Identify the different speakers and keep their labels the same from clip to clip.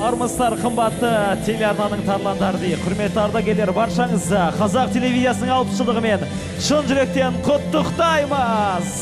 Speaker 1: Армысыздар қымбатты телеарнаның тарландары, құрметті ардагерлер, баршаңызды Қазақ телевизиясының 60 жылдығымен шын жүректен құттықтаймыз.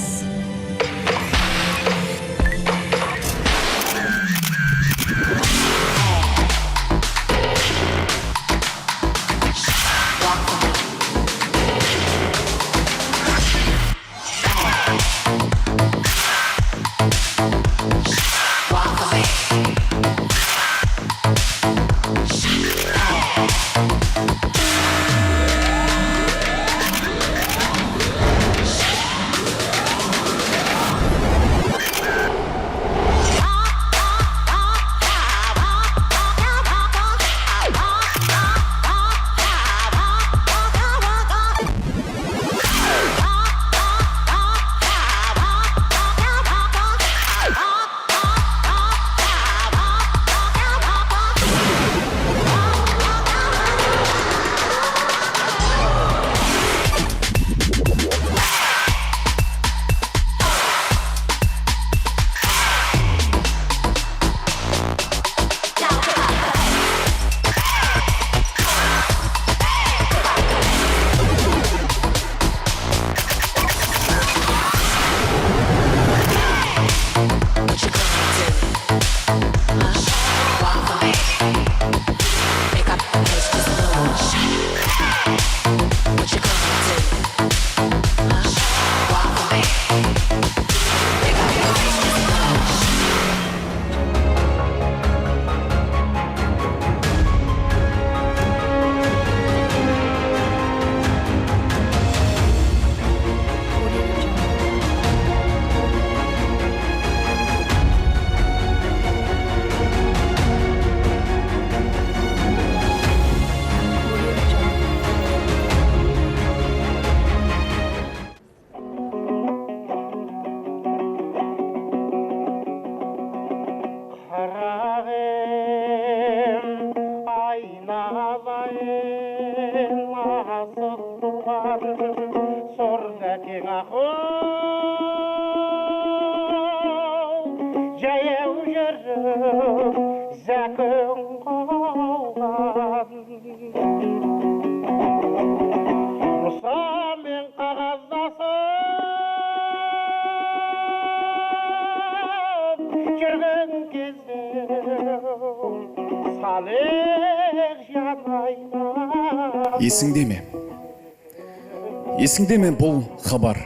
Speaker 2: Есіңде ме бұл хабар?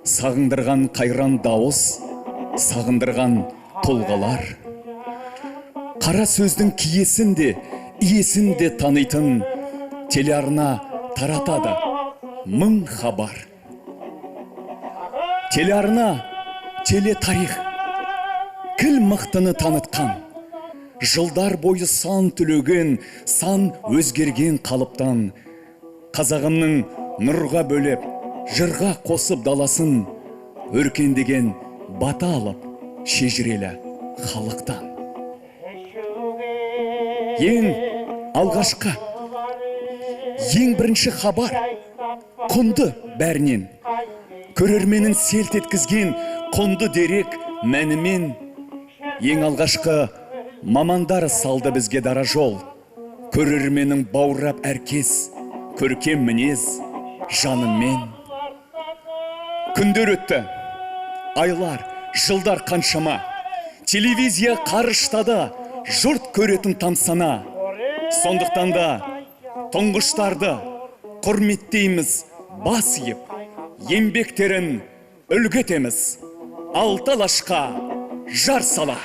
Speaker 2: Сағындырған қайран дауыс, сағындырған тұлғалар. Қара сөздің киесін де, иесін де танитын телеарна таратады мың хабар. Телеарна, телетарих, кіл мықтыны танытқан. Жылдар бойы сан түлеген, сан өзгерген қалыптан. Қазағымның нұрға бөлеп, жырға қосып даласын, өркендеген бата алып, шежірелі халықтан. Ең алғашқы, ең бірінші хабар, құнды бәрінен. Көрерменін селт еткізген құнды дерек мәнімен. Ең алғашқы мамандар салды бізге дара жол. Көрерменің баурап әркес, көркем мінез жанымен. Күндер өтті, айлар, жылдар қаншама. Телевизия қарыштады, жұрт көретін тамсана. Сондықтан да тұңғыштарды құрметтейміз бас иіп, еңбектерін үлгі етеміз, алты алашқа жар сала.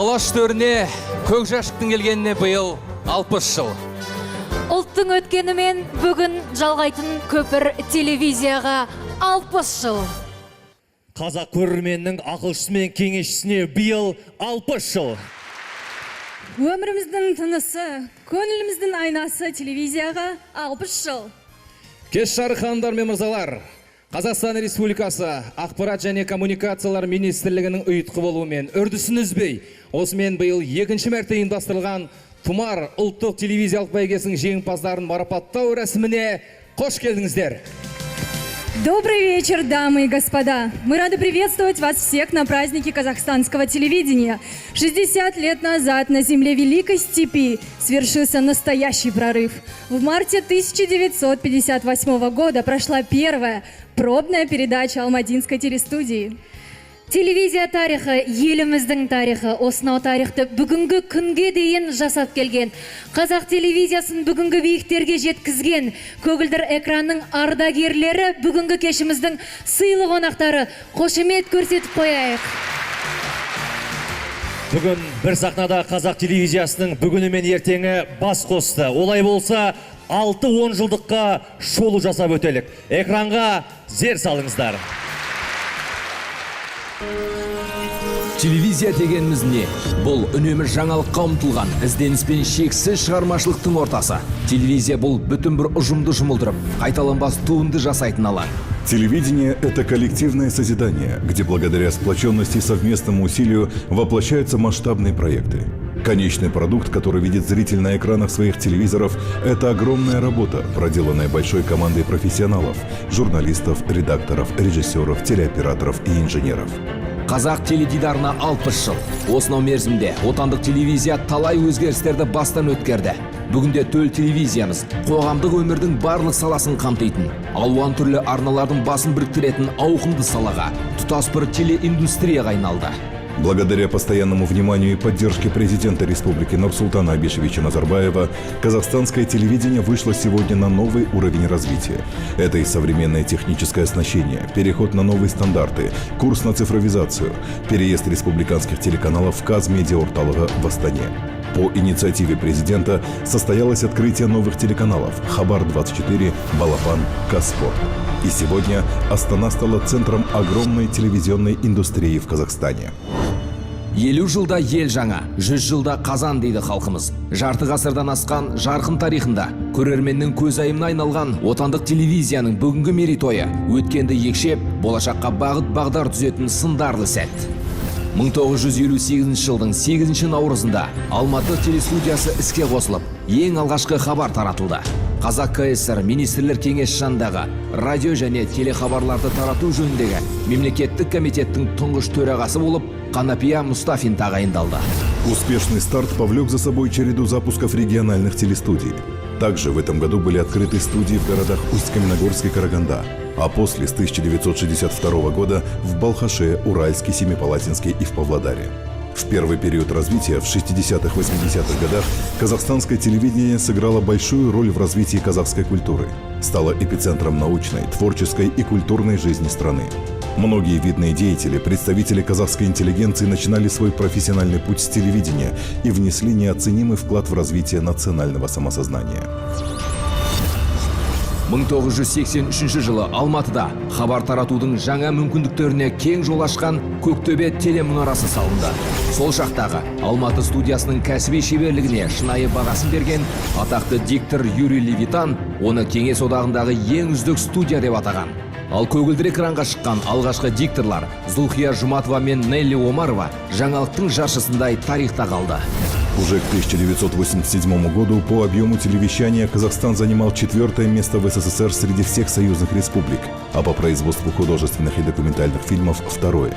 Speaker 3: Алаш төріне көкжашықтың келгеніне биыл 60 жыл.
Speaker 4: Ұлттың өткенімен бүгін жалғайтын көпір телевизияға 60 жыл.
Speaker 5: Қазақ көрерменнің ақылшысы мен кеңесшісіне биыл 60 жыл.
Speaker 6: Өміріміздің тынысы, көңіліміздің айнасы телевизияға 60 жыл.
Speaker 5: Кеш жарық ханымдар мен мырзалар, Қазақстан Республикасы ақпарат және коммуникациялар министрлігінің ұйытқы болуымен үрдісін үзбей, осымен биыл екінші мәрте ұйымдастырылған Тұмар ұлттық телевизиялық бәйгесінің жеңімпаздарын марапаттау рәсіміне қош келдіңіздер.
Speaker 6: Добрый вечер, дамы и господа. Мы рады приветствовать вас всех на празднике казахстанского телевидения. 60 лет назад на земле Великой Степи свершился настоящий прорыв. В марте 1958 года прошла первая пробная передача Алматинской телестудии.
Speaker 4: Телевизия тарихы, еліміздің тарихы, осынау тарихты бүгінгі күнге дейін жасап келген. Қазақ телевизиясын бүгінгі биіктерге жеткізген көгілдір экранның ардагерлері бүгінгі кешіміздің сыйлы қонақтары. Қошемет көрсетіп қояйық.
Speaker 5: Бүгін бір сахнада қазақ телевизиясының бүгіні мен ертеңі бас қосты. Олай болса, 6-10 жылдыққа шолу жасап өтелік. Экранға зер салыңыздар.
Speaker 3: Телевизия дегеніміз не? Бұл үнемі жаңалыққа ұмтылған, ізденіспен шексіз шығармашылықтың ортасы. Телевизия бұл бүтін бір ұжымды жұмылдырып, қайталанбас туынды жасайтын алаң.
Speaker 7: Телевидение – это коллективное созидание, где благодаря сплоченности и совместному усилию воплощаются масштабные проекты. Конечный продукт, который видит зритель на экранах своих телевизоров – это огромная работа, проделанная большой командой профессионалов, журналистов, редакторов, режиссеров, телеоператоров и инженеров.
Speaker 3: Қазақ теледидарына 60 жыл. Осынау мерзімде отандық телевизия талай өзгерістерді бастан өткерді. Бүгінде төл телевизиямыз қоғамдық өмірдің барлық саласын қамтитын, алуан түрлі арналардың басын біріктіретін ауқымды салаға, тұтас бір телеиндустрияға айналды.
Speaker 7: Благодаря постоянному вниманию и поддержке президента Республики Нурсултана Абишевича Назарбаева, казахстанское телевидение вышло сегодня на новый уровень развития. Это и современное техническое оснащение, переход на новые стандарты, курс на цифровизацию, переезд республиканских телеканалов в Казмедиаорталыга в Астане. По инициативе президента состоялось открытие новых телеканалов Хабар-24, Балапан, Казспорт. И сегодня Астана стала центром огромной телевизионной индустрии в Казахстане.
Speaker 3: 50 жылда ел жаңа, 100 жылда қазан дейді халқымыз. Жарты ғасырдан асқан жарқын тарихында көрерменнің көзайымына айналған отандық телевизияның бүгінгі мерейтойы өткенді екшеп, болашаққа бағыт бағдар түзетін сындарлы сәт. 1958 жылдың 8 наурызында Алматы телестудиясы іске қосылып, ең алғашқы хабар таратылды. Қазақ КСР министрлер кеңесі жанындағы радио және телехабарларды тарату жөніндегі мемлекеттік комитеттің тұңғыш төрағасы болып Қанапия Мустафин тағайындалды.
Speaker 7: Успешный старт повлек за собой череду запусков региональных телестудий. Также в этом году были открыты студии в городах Усть-Каменогорск и Караганда, а после с 1962 года в Балхаше, Уральске, Семипалатинске и в Павлодаре. В первый период развития в 60-80-х годах казахстанское телевидение сыграло большую роль в развитии казахской культуры, стало эпицентром научной, творческой и культурной жизни страны. Многие видные деятели, представители казахской интеллигенции начинали свой профессиональный путь с телевидения и внесли неоценимый вклад в развитие национального самосознания.
Speaker 3: 1983 жылы Алматыда хабар таратудың жаңа мүмкіндіктеріне кең жол ашқан Көктөбе телемұнарасы салынды. Сол шақтағы Алматы студиясының кәсіби шеберлігіне шынайы бағасын берген атақты диктор Юрий Левитан оны Кеңес одағындағы ең үздік студия деп атаған. Ал көгілдір экранға шыққан алғашқы дикторлар Зулхия Жұматова мен Нелли Омарова жаңалықтың жаршысындай тарихта қалды.
Speaker 7: Уже к 1987 году по объему телевещания Казахстан занимал 4-е место в СССР среди всех союзных республик, а по производству художественных и документальных фильмов 2-е.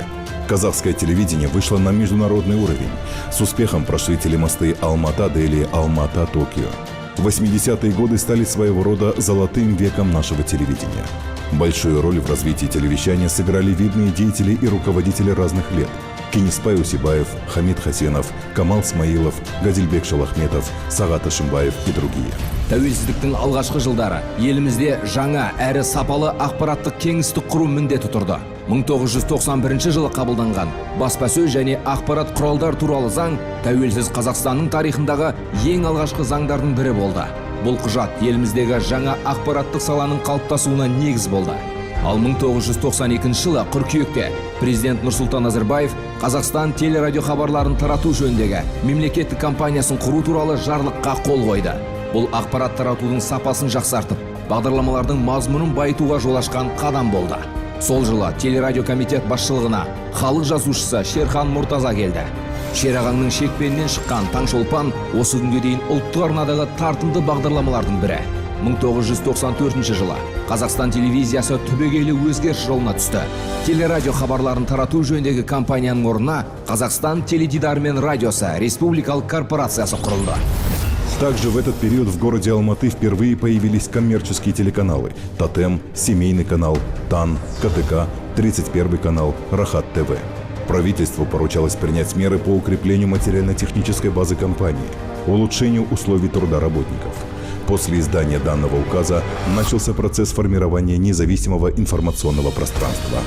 Speaker 7: Казахское телевидение вышло на международный уровень. С успехом прошли телемосты Алмата-Дели, Алмата-Токио. 80-е годы стали своего рода золотым веком нашего телевидения. Большую роль в развитии телевещания сыграли видные деятели и руководители разных лет. Кенеспай Усибаев, Хамид Хасенов, Камал Смаилов, Гадильбек Шалахметов, Сағат Ашимбаев и другие.
Speaker 3: Тәуелсіздіктің алғашқы жылдары елімізде жаңа әрі сапалы ақпараттық кеңістік құру міндеті тұрды. 1991 жылы қабылданған баспасөз және ақпарат құралдар туралы заң тәуелсіз Қазақстанның тарихындағы ең алғашқы заңдардың бірі болды. Бұл құжат еліміздегі жаңа ақпараттық саланың қалыптасуына негіз болды. Ал 1992 жылы қыркүйекте президент Нурсултан Назарбаев Қазақстан телерадио хабарларын тарату жөніндегі мемлекеттік компаниясын құру туралы жарлыққа қол қойды. Бұл ақпарат таратудың сапасын жақсартып, бағдарламалардың мазмұнын байытуға жол ашқан қадам болды. Сол жылы телерадио комитет басшылығына халық жазушысы Шерхан Мұртаза келді. Шерағаңның шекпенінен шыққан Таңшолпан осы күнге дейін ұлттық арнадағы тартымды бағдарламалардың бірі. 1994 жылы Қазақстан телевизиясы түбегейлі өзгеріс жолына түсті. Телерадио хабарларын тарату жөніндегі компанияның орнына Қазақстан теледидары мен радиосы республикалық корпорациясы құрылды.
Speaker 7: Также в этот период в городе Алматы впервые появились коммерческие телеканалы «Тотем», «Семейный канал», «ТАН», КТК, 31 канал, «Рахат ТВ». Правительству поручалось принять меры по укреплению материально-технической базы компании, улучшению условий труда работников. После издания данного указа начался процесс формирования независимого информационного пространства.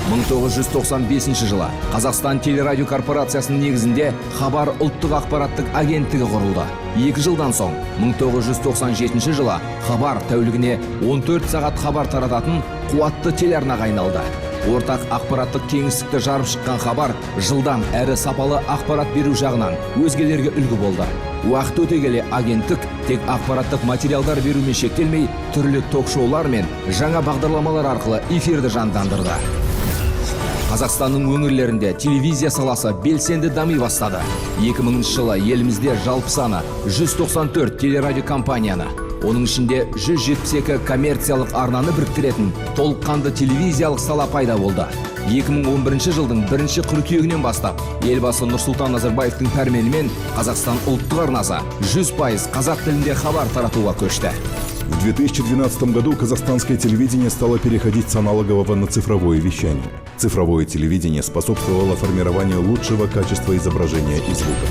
Speaker 3: 1995 жылы Қазақстан телерадио корпорациясының негізінде Хабар ұлттық ақпараттық агенттігі құрылды. 2 жылдан соң 1997 жылы Хабар тәулігіне 14 сағат хабар тарататын қуатты телеарнаға айналды. Ортақ ақпараттық кеңістікті жарып шыққан Хабар жылдам әрі сапалы ақпарат беру жағынан өзгелерге үлгі болды. Уақыт өте келе агенттік тек ақпараттық материалдар берумен шектелмей, түрлі ток-шоулар мен жаңа бағдарламалар арқылы эфирді жандандырды. Қазақстанның өңірлерінде телевизия саласы белсенді дами бастады. 2000 жылы елімізде жалпы саны 194 телерадио компанияны, оның ішінде 172 коммерциялық арнаны біріктіретін толыққанды телевизиялық сала пайда болды. 2011 жылдың 1 қыркүйегінен бастап, елбасы Нұрсұлтан Назарбаевтың пәрменімен Қазақстан ұлттық арнасы 100% қазақ тілінде хабар таратуға көшті.
Speaker 7: В 2012 году казахстанское телевидение стало переходить с аналогового на цифровое вещание. Цифровое телевидение способствовало формированию лучшего качества изображения и звука.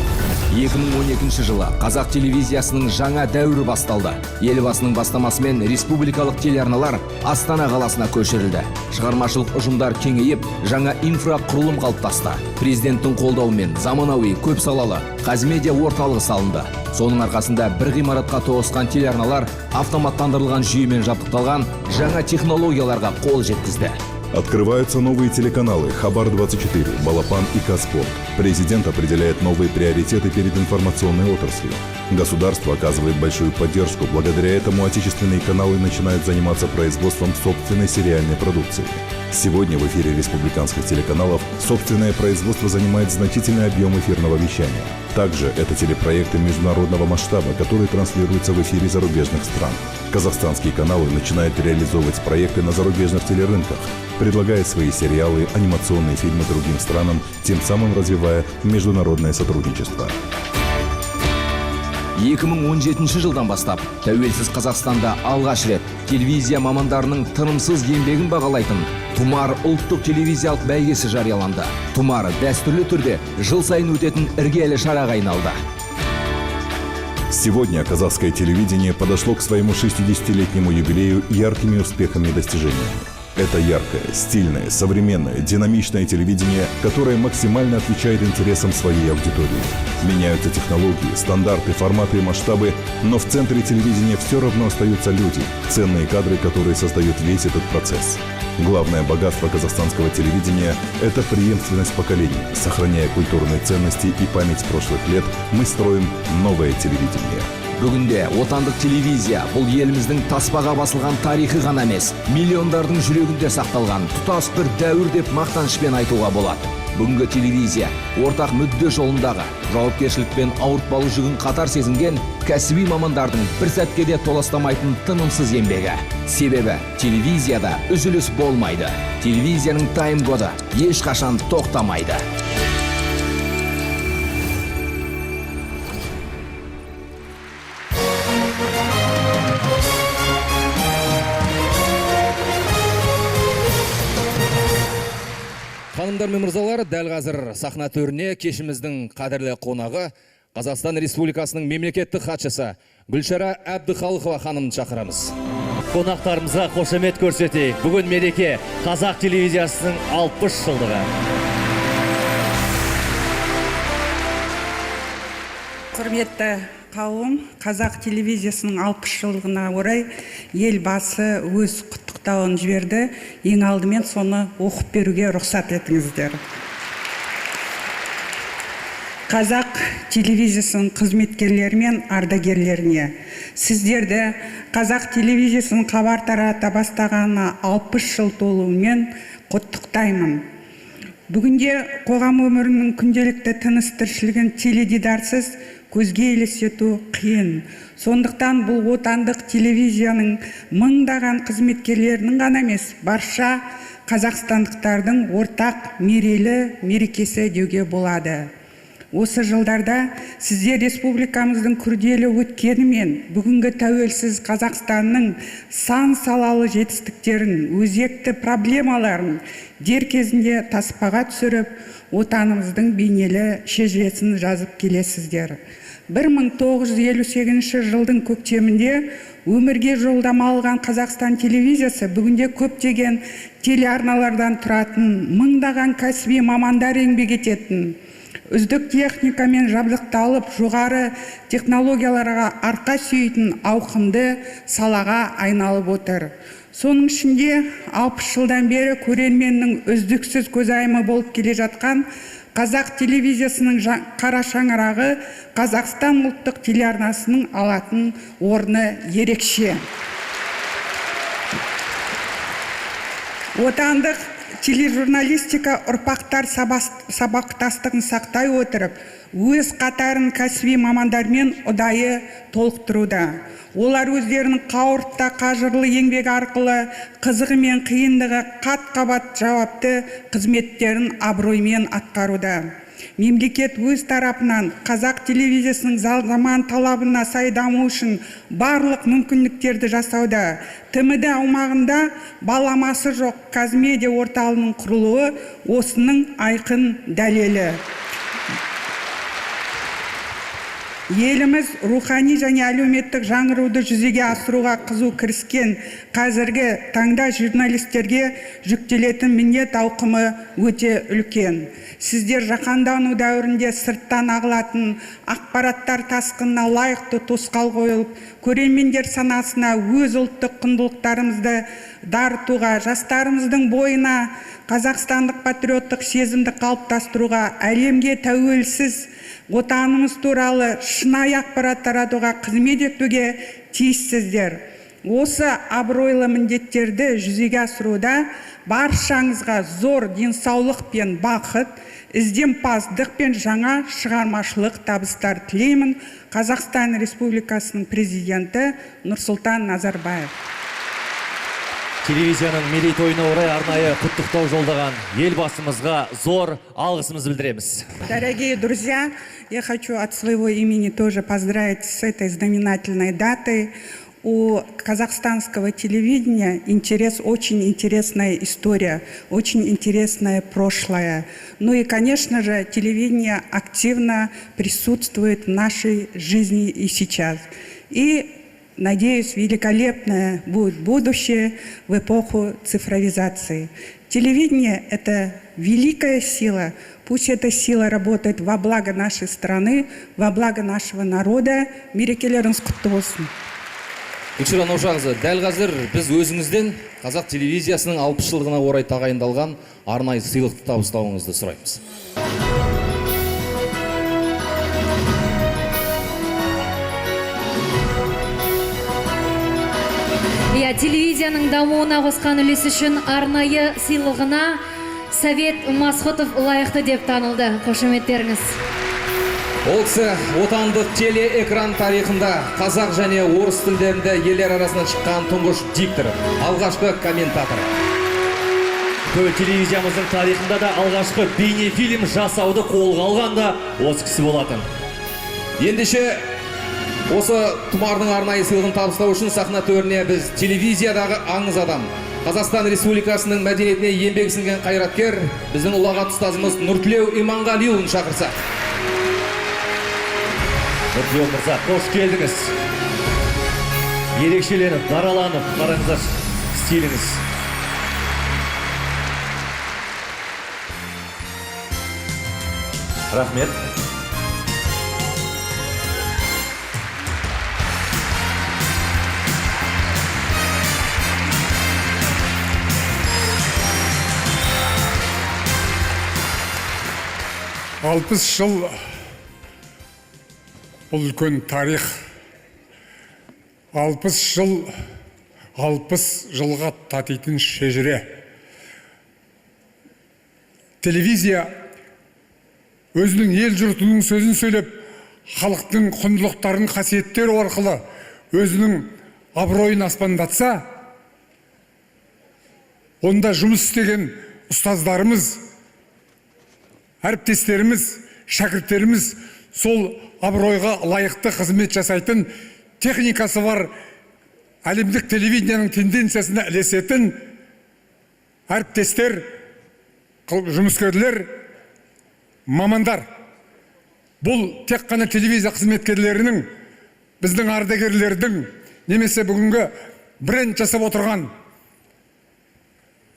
Speaker 3: 2012 жылы қазақ телевизиясының жаңа дәуірі басталды. Елбасының бастамасымен республикалық телеарналар Астана қаласына көшірілді. Шығармашылық ұжымдар кеңейіп, жаңа инфрақұрылым қалыптасты. Президенттің қолдауымен заманауи көп салалы Қазмедиа орталығы салынды. Соның арқасында бір ғимаратқа тоғысқан телеарналар автоматтандырылған жүйемен жабдықталған жаңа технологияларға қол жеткізді.
Speaker 7: Открываются новые телеканалы «Хабар-24», «Балапан» и «Казспорт». Президент определяет новые приоритеты перед информационной отраслью. Государство оказывает большую поддержку. Благодаря этому отечественные каналы начинают заниматься производством собственной сериальной продукции. Сегодня в эфире республиканских телеканалов собственное производство занимает значительный объем эфирного вещания. Также это телепроекты международного масштаба, которые транслируются в эфире зарубежных стран. Казахстанские каналы начинают реализовывать проекты на зарубежных телерынках, предлагая свои сериалы, анимационные фильмы другим странам, тем самым развивая международное сотрудничество.
Speaker 3: 2017 жылдан бастап, тәуелсіз Қазақстанда алғаш рет телевизия мамандарының тынымсыз еңбегін бағалайтын Тұмар ұлттық телевизиялық бәйгесі жарияланды. Тұмар дәстүрлі түрде жыл сайын өтетін іргелі шараға айналды.
Speaker 7: Сегодня казахское телевидение подошло к своему 60-летнему юбилею яркими успехами и достижениями. Это яркое, стильное, современное, динамичное телевидение, которое максимально отвечает интересам своей аудитории. Меняются технологии, стандарты, форматы и масштабы, но в центре телевидения все равно остаются люди, ценные кадры, которые создают весь этот процесс. Главное богатство казахстанского телевидения – это преемственность поколений. Сохраняя культурные ценности и память прошлых лет, мы строим новое телевидение.
Speaker 3: Бүгінде отандық телевизия бұл еліміздің таспаға басылған тарихы ғана емес, миллиондардың жүрегінде сақталған тұтас бір дәуір деп мақтанышпен айтуға болады. Бүгінгі телевизия ортақ мүдде жолындағы жауапкершілікпен ауыртпалы жүгін қатар сезінген кәсіби мамандардың бір сәтке де толастамайтын тынымсыз еңбегі. Себебі телевизияда үзіліс болмайды. Телевизияның тайм-коды ешқашан тоқтамайды.
Speaker 5: Ханымдар мен мырзалар, дәл қазір сахна төріне кешіміздің қадірлі қонағы Қазақстан Республикасының мемлекеттік хатшысы Гүлшара Әбдіхалықова ханымды шақырамыз.
Speaker 1: Қонақтарымызға қошемет көрсетейік. Бүгін мереке Қазақ телевизиясының 60 жылдығы.
Speaker 8: Құрметті қауым, Қазақ телевизиясының 60 жылдығына орай елбасы өз құттықтауын жіберді. Ең алдымен соны оқып беруге рұқсат етіңіздер. қазақ телевизиясының қызметкерлері мен ардагерлеріне. Сіздерді қазақ телевизиясының хабар тарата бастағанына 60 жыл толуымен құттықтаймын. Бүгінде қоғам өмірінің күнделікті тыныс тіршілігін теледидарсыз көзге елестету қиын. Сондықтан бұл отандық телевизияның мыңдаған қызметкерлерінің ғана емес, барша қазақстандықтардың ортақ мерейлі мерекесі деуге болады. Осы жылдарда сіздер республикамыздың күрделі өткені мен бүгінгі тәуелсіз Қазақстанның сан салалы жетістіктерін, өзекті проблемаларын дер кезінде таспаға түсіріп, отанымыздың бейнелі шежіресін жазып келесіздер. 1958 жылдың көктемінде өмірге жолдама алған Қазақстан телевизиясы бүгінде көптеген телеарналардан тұратын, мыңдаған кәсіби мамандар еңбек ететін, үздік техникамен жабдықталып, жоғары технологияларға арқа сүйейтін ауқымды салаға айналып отыр. Соның ішінде 60 жылдан бері көрерменнің үздіксіз көзайымы болып келе жатқан Қазақ телевизиясының қара шаңырағы Қазақстан ұлттық телеарнасының алатын орны ерекше. Отандық тележурналистика ұрпақтар сабақтастығын сақтай отырып, өз қатарын кәсіби мамандармен ұдайы толықтыруда. Олар өздерінің қауыртта қажырлы еңбек арқылы қызығы мен қиындығы қат-қабат жауапты қызметтерін абыроймен атқаруда. Мемлекет өз тарапынан қазақ телевизиясының заман талабына сай даму үшін барлық мүмкіндіктерді жасауда. ТМД аумағында баламасы жоқ Қазмедиа орталығының құрылуы осының айқын дәлелі. Еліміз рухани және әлеуметтік жаңғыруды жүзеге асыруға қызу кіріскен қазіргі таңда журналистерге жүктелетін міндет ауқымы өте үлкен. Сіздер жаһандану дәуірінде сырттан ағылатын ақпараттар тасқынына лайықты тосқауыл қойылып, көрермендер санасына өз ұлттық құндылықтарымызды дарытуға, жастарымыздың бойына қазақстандық патриоттық сезімді қалыптастыруға, әлемге тәуелсіз отанымыз туралы шынайы ақпарат таратуға қызмет етуге тиіссіздер. Осы абыройлы міндеттерді жүзеге асыруда баршаңызға зор денсаулық пен бақыт, ізденімпаздық пен жаңа шығармашылық табыстар тілеймін. Қазақстан Республикасының президенті Нұрсұлтан Назарбаев.
Speaker 1: Телевизияның мерейтойына орай арнайы құттықтау жолдаған елбасымызға зор алғысымызды білдіреміз.
Speaker 8: Дорогие друзья, я хочу от своего имени тоже поздравить с этой знаменательной датой. У казахстанского телевидения очень интересная история, очень интересное прошлое. Ну и, конечно же, телевидение активно присутствует в нашей жизни и сейчас. И надеюсь, великолепное будет будущее в эпоху цифровизации. Телевидение – это великая сила. Пусть эта сила работает во благо нашей страны, во благо нашего народа. Мерекелеріңіз құтты болсын.
Speaker 5: Гүлшара Наушақызы, дәл қазір біз өзіңізден қазақ телевизиясының 60 жылдығына орай тағайындалған арнайы сыйлықты табыстауыңызды сұраймыз.
Speaker 4: Телевизияның дамуына қосқан үлесі үшін арнайы сыйлығына Совет Масхутов лайықты деп танылды. Қошеметтеріңіз.
Speaker 5: Ол кісі отандық телеэкран тарихында қазақ және орыс тілдерінде елдер арасынан шыққан тұңғыш диктор, алғашқы комментатор.
Speaker 1: Телевизиямыздың тарихында да алғашқы бейнефильм жасауды қолға алған да осы кісі болатын.
Speaker 5: Ендеше осы тұмардың арнайы сыйлығын табыстау үшін сахна төріне біз телевизиядағы аңыз адам, Қазақстан Республикасының мәдениетіне еңбек сіңген қайраткер, біздің ұлағат ұстазымыз Нұртілеу Иманғалиұлын шақырса.
Speaker 1: Нұртілеу мырза, қош келдіңіз. Ерекшеленіп, дараланып, қараңыздар стиліңіз. Рахмет.
Speaker 9: Алпыс жыл бұл үлкен тарих. 60 жылға татитын шежіре. Телевизия өзінің ел жұртының сөзін сөйлеп, халықтың құндылықтарын, қасиеттері арқылы өзінің абыройын аспандатса, онда жұмыс істеген ұстаздарымыз, әріптестеріміз, шәкірттеріміз сол абыройға лайықты қызмет жасайтын, техникасы бар әлемдік телевидениенің тенденциясына ілесетін әріптестер, жұмыскерлер, мамандар. Бұл тек қана телевизия қызметкерлерінің, біздің ардагерлердің, немесе бүгінгі бренд жасап отырған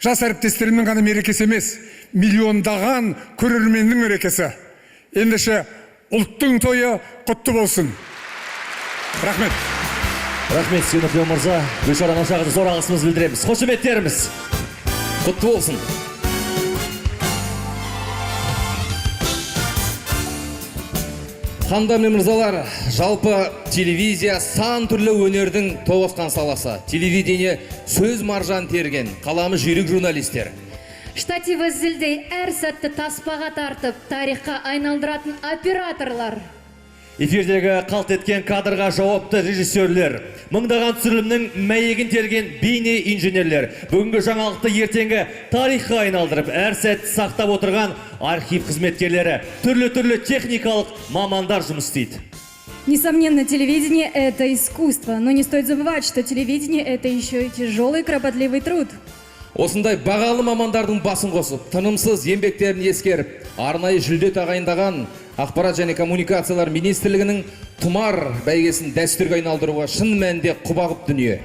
Speaker 9: жас әріптестерімнің ғана мерекесі емес, миллиондаған көрерменнің мерекесі. Ендеше ұлттың тойы құтты болсын. Рахмет.
Speaker 1: Рахмет, Сүйініп мырза. Гүлшара Наушақызы зор алғысымыз білдіреміз. Қошеметтеріміз.
Speaker 5: Құтты болсын. Хандар мен мырзалар, жалпы телевизия сан түрлі өнердің тоғысқан саласы. Телевидение сөз маржан терген, қаламы жүйрік журналистер.
Speaker 4: Штативі зілдей әр сәтті таспаға тартып, тарихқа айналдыратын операторлар.
Speaker 1: Эфирдегі қалт еткен кадрға жауапты режиссерлер, мыңдаған түсірілімнің мәйегін терген бейне инженерлер, бүгінгі жаңалықты ертеңгі тарихқа айналдырып, әр сәт сақтап отырған архив қызметкерлері, түрлі техникалық мамандар жұмыс істейді.
Speaker 6: Несомненно, телевидение – это искусство, но не стоит забывать, что телевидение – это еще и тяжелый, кропотливый труд.
Speaker 5: Осындай бағалы мамандардың басын қосып, тынымсыз еңбектерін ескеріп, арнайы жүлде тағайындаған Ақпарат және коммуникациялар министрлігінің тұмар бәйгесін дәстүрге айналдыруға шын мәнінде құбағып дүние.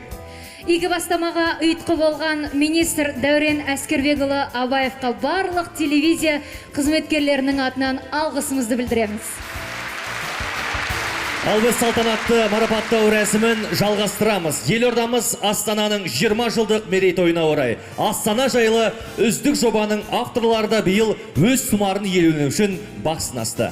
Speaker 4: Игі бастамаға ұйытқы болған министр Дәурен Әскербекұлы Абаевқа барлық телевизия қызметкерлерінің атынан алғысымызды білдіреміз.
Speaker 1: Ал біз салтанатты марапаттау рәсімін жалғастырамыз. Елордамыз Астананың 20 жылдық мерейтойына орай. Астана жайлы үздік жобаның авторлары да биыл өз тұмарын иелену үшін бақ сынасты.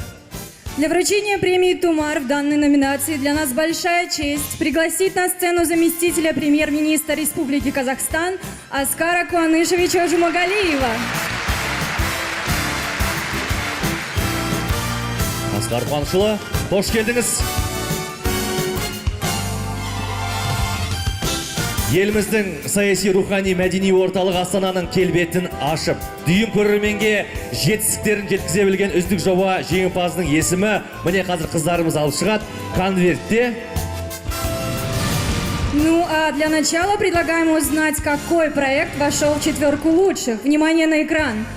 Speaker 6: Для вручения премии «Тумар» в данной номинации для нас большая честь пригласить на сцену заместителя премьер-министра Республики Казахстан Аскара Куанышевича Жумагалиева.
Speaker 1: Аскар Куанышұлы, қош келдіңіз. Еліміздің саяси рухани мәдени орталық Астананың келбетін ашып, дүйім көрерменге жетістіктерін жеткізе білген үздік жоба жеңімпазының есімі міне қазір қыздарымыз алып шығады. Конвертте.
Speaker 6: Ну а для начала предлагаем узнать, какой проект вошел в 4 лучших. Внимание на экран.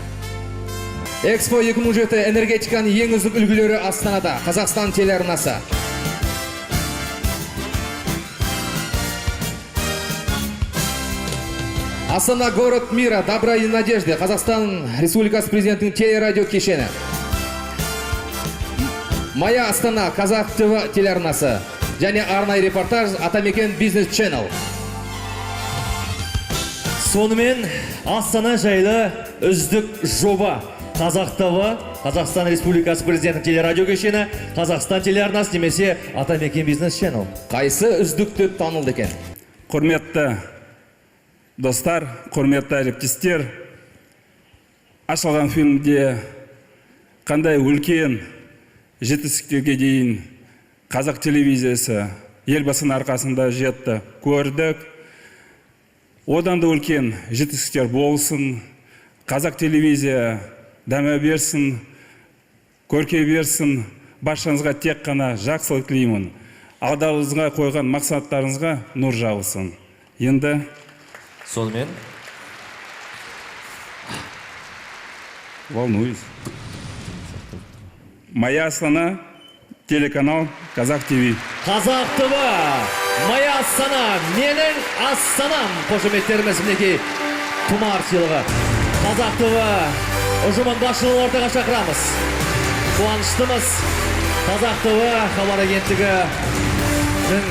Speaker 5: Экспо 2007 энергетиканың ең үздік үлгілері Астанада, Қазақстан телеарнасы. Астана город мира, добра и надежды. Қазақстан Республикасы президентінің телерадио кешені. Моя Астана, Қазақ ТВ телеарнасы. Және арнайы репортаж Атамекен бизнес ченел.
Speaker 1: Сонымен Астана жайлы үздік жоба. Қазақ ТВ, Қазақстан Республикасы президентінің телерадио кешені, Қазақстан телеарнасы немесе Атамекен бизнес ченел.
Speaker 5: Қайсы үздік деп танылды екен?
Speaker 10: Құрметті достар, құрметті әріптестер, ашылған фильмде қандай үлкен жетістіктерге дейін қазақ телевизиясы елбасының арқасында жетті көрдік. Одан да үлкен жетістіктер болсын, қазақ телевизия дәме берсін, көрке берсін, баршаңызға тек қана жақсылық тілеймін. Алдыңызға қойған мақсаттарыңызға нұр жаусын. Енді
Speaker 1: сонымен
Speaker 10: волнуюсь. Моя Астана, телеканал Қазақ ТВ.
Speaker 1: Қазақ ТВ, Моя Астана, менің Астанам. Қошеметтеріміз мінекей тұмар сыйлығы. Қазақ ТВ ұжымын басшылығын ортаға шақырамыз. Қуаныштымыз. Қазақ ТВ хабар агенттігінің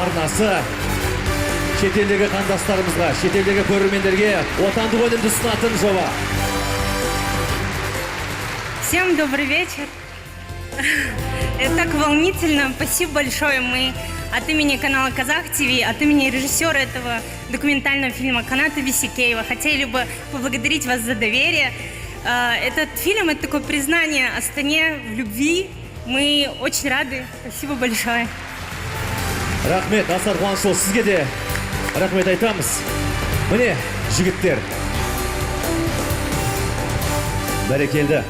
Speaker 1: арнасы шетелдегі қандастарымызға, шетелдегі көрермендерге отандық өнімді ұсынатын жоба.
Speaker 11: Всем добрый вечер. Это так волнительно. Спасибо большое. Мы от имени канала Казах ТВ, от имени режиссера этого документального фильма Каната Бисикеева хотели бы поблагодарить вас за доверие. Этот фильм – это такое признание Астане в любви. Мы очень рады. Спасибо большое.
Speaker 1: Рахмет, Асар Қуанышұлы, сізге де рахмет айтамыз. Міне, жігіттер. Бәрекелді.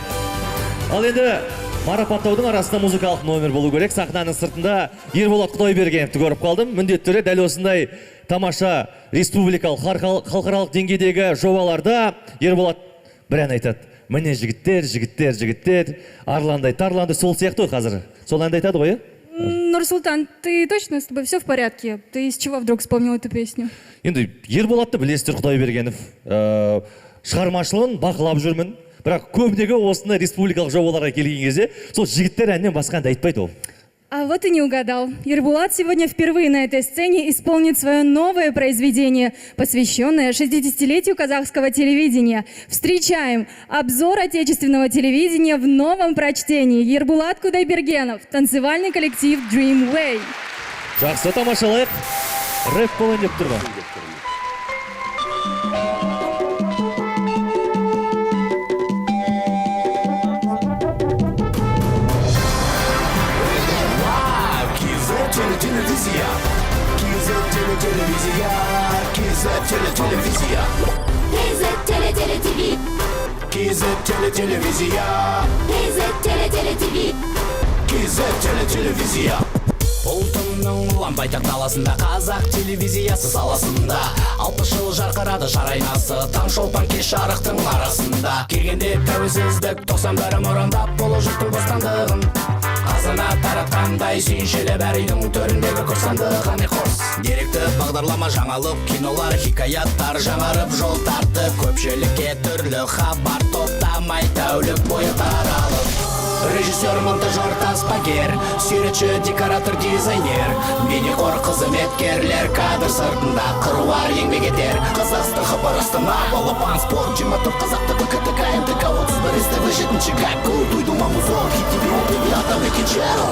Speaker 1: Ал енді марапаттаудың арасында музыкалық номер болу керек. Сахнаның сыртында Ерболат Құдайбергеновті көріп қалдым. Міндетті түрде дәл осындай тамаша республикалық, халықаралық деңгейдегі жобаларда Ерболат бір ән айтады. Міне жігіттер, арландай, тарланды, сол сияқты ғой қазір. Сол әнді айтады ғой,
Speaker 6: Нурсултан, ты точно, с тобой все в порядке? Ты из чего вдруг вспомнил эту песню?
Speaker 1: Енді Ерболатты білесіздер, Құдайбергенов. Шығармашылығын бақылап жүрмін. Бірақ көбінегі осындай республикалық жобаларға келген кезде сол жігіттер әннен басқа әнді айтпайды ол.
Speaker 6: А вот и не угадал. Ербулат сегодня впервые на этой сцене исполнит свое новое произведение, посвященное 60-летию казахского телевидения. Встречаем обзор отечественного телевидения в новом прочтении. Ербулат Кудайбергенов, танцевальный коллектив Dream Way.
Speaker 1: Жақсы, тамашалайық. Рэп болайын деп тұрған.
Speaker 12: Ұлтымның ұлан байтақ даласында қазақ телевизиясы саласында 60 жыл жарқырады жар айнасы таң шолпан кеш жарықтың арасында келгенде тәуелсіздік 91 мұрындап болу жұрттың бостандығын қазына таратқандай сүйіншелі бәр үйдің төріндегі құрсанды қане қос деректі бағдарлама жаңалық кинолар хикаяттар жаңарып жол тартты көпшілікке түрлі хабар топтамай тәулік бойы таралып режиссер, монтажер, таспагер, суретші, декоратор, дизайнер, бейнеқор, қызметкерлер, кадр сыртында қыруар еңбек етер. Қазақстан хабар Астана, балапан спорт, 24 қазақты БКТК, МТК, 31 СТВ, 7-ші ГАКУ, туйду мамузор, ХТВ, ОТВ, атам екенчеру.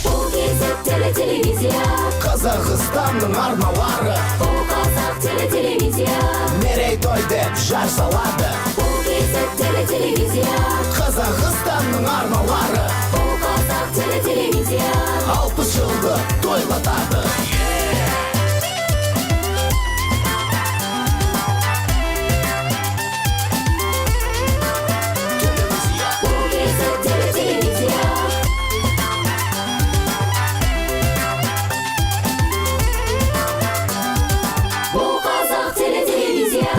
Speaker 13: Бұл кезек телевизия,
Speaker 12: Қазақстанның арналары,
Speaker 13: бұл қазақ телевизия,
Speaker 12: мерейтой деп жар салады.
Speaker 13: Телевизия,
Speaker 12: Қазақстанның арналары,
Speaker 13: бұл қазақ телевизия,
Speaker 12: 60 жылды тойлатады.
Speaker 13: бұл кезек телевизия, бұл қазақ телевизия.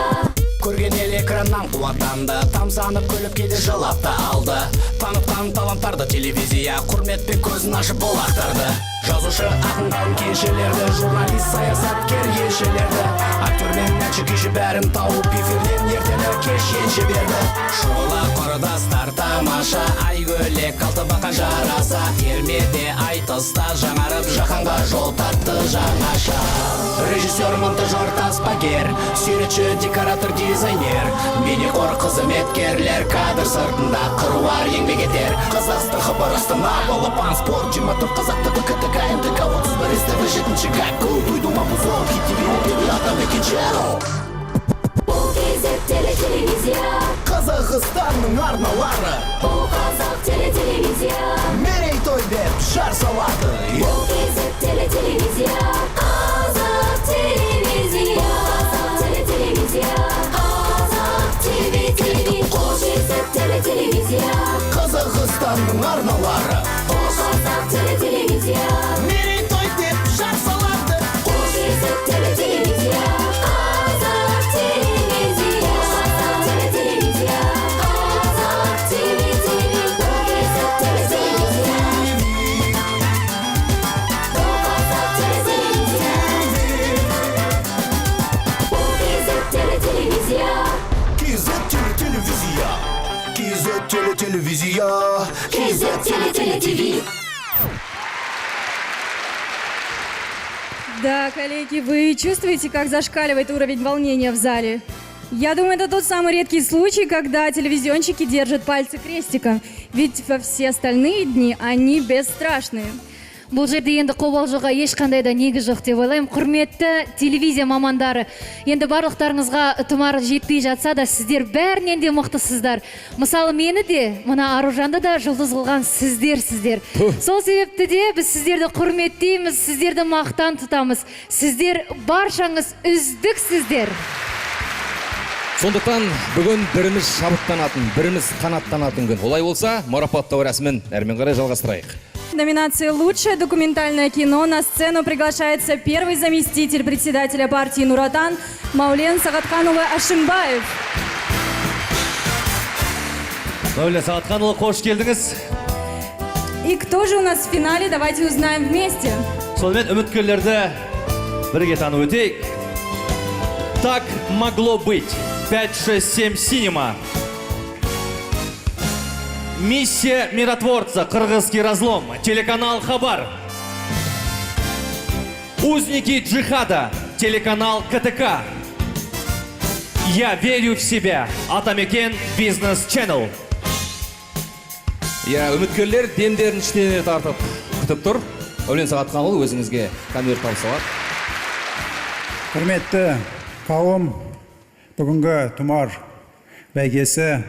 Speaker 12: Көрген ел экраннан қуаттанды, тамсанып күліп кейде жылап та алды. Танытқан таланттарды телевизия құрметпен көзін ашып бұл ақтарды. Жазушы, ақын, ғалым, кеншілерді, журналист, саясаткер, елшілерді, актер мен әнші күйші бәрін тауып эфирден ертелі кеш енші берді. Шола құрдастар тамаша, айгөлек алты бақан жараса, ермеде айтыста жаңарып жаһанға жол тартты жаңаша. Режиссер, монтажер, таспагер, суретші, декоратор, дизайнер, бейнеқор, қызметкерлер, кадр сыртында қыруар еңбек етер. Қазақстан хабар Астана, балапан спорт, 24 қазақты БКТК, МТК, 31 СТВ, 7-ші ГАКУ, туйду мамузор, ХТВ, ОТВ, атам екенчеру.
Speaker 13: Бұл кезек телевизия,
Speaker 12: Қазақстанның арналары,
Speaker 13: бұл қазақ телевизия,
Speaker 12: мерейтой деп жар салады.
Speaker 13: бұл кезек телевизия, қазақ телевизия, қазақ телевизия, қазақ телевизия, бұл кезек телевизия,
Speaker 12: Қазақстанның арналары,
Speaker 13: бұл қазақ телевизия,
Speaker 12: мерейтой деп жар салады.
Speaker 13: бұл кезек телевизия, қазақ телевизия, қазақ телевизия, қазақ телевизия, бұл кезек телевизия, бұл қазақ телевизия, бұл кезек телевизия.
Speaker 12: Телевизия.
Speaker 13: КЗ-телевизия.
Speaker 6: Да, коллеги, вы чувствуете, как зашкаливает уровень волнения в зале? Я думаю, это тот самый редкий случай, когда телевизионщики держат пальцы крестиком. Ведь во все остальные дни они бесстрашные.
Speaker 4: Бұл жерде енді қобалжуға ешқандай да негіз жоқ деп ойлаймын. Құрметті телевизия мамандары, енді барлықтарыңызға тұмар жетпей жатса да, сіздер бәрінен де мықтысыздар. Мысалы, мені де, мына Аружанды да жұлдыз қылған сіздер. Сол себепті де біз сіздерді құрметтейміз, сіздерді мақтан тұтамыз. Сіздер баршаңыз үздіксіздер.
Speaker 5: Сондықтан бүгін біріміз шабыттанатын, біріміз қанаттанатын күн. Олай болса, марапаттау рәсімін әрмен қарай жалғастырайық.
Speaker 6: В номинации «Лучшее документальное кино» на сцену приглашается первый заместитель председателя партии «Нур-Отан» Маулен Сағатханұлы Ашимбаев.
Speaker 1: Маулен Сағатханұлы, қош келдіңіз.
Speaker 6: И кто же у нас в финале? Давайте узнаем вместе.
Speaker 1: Сонымен үміткерлерді бірге танып өтейік. Так могло быть. 567 синема. Миссия миротворца. Кыргызский разлом. Телеканал Хабар. Узники джихада. Телеканал КТК. Я верю в себя. Атамекен Бизнес Channel.
Speaker 5: Үміткерлер демдерін іштене тартып күтіп тұр. Маулен Сағатханұлы, өзіңізге конверт табысталады.
Speaker 14: Құрметті қауым, бүгінгі тұмар бәйгесі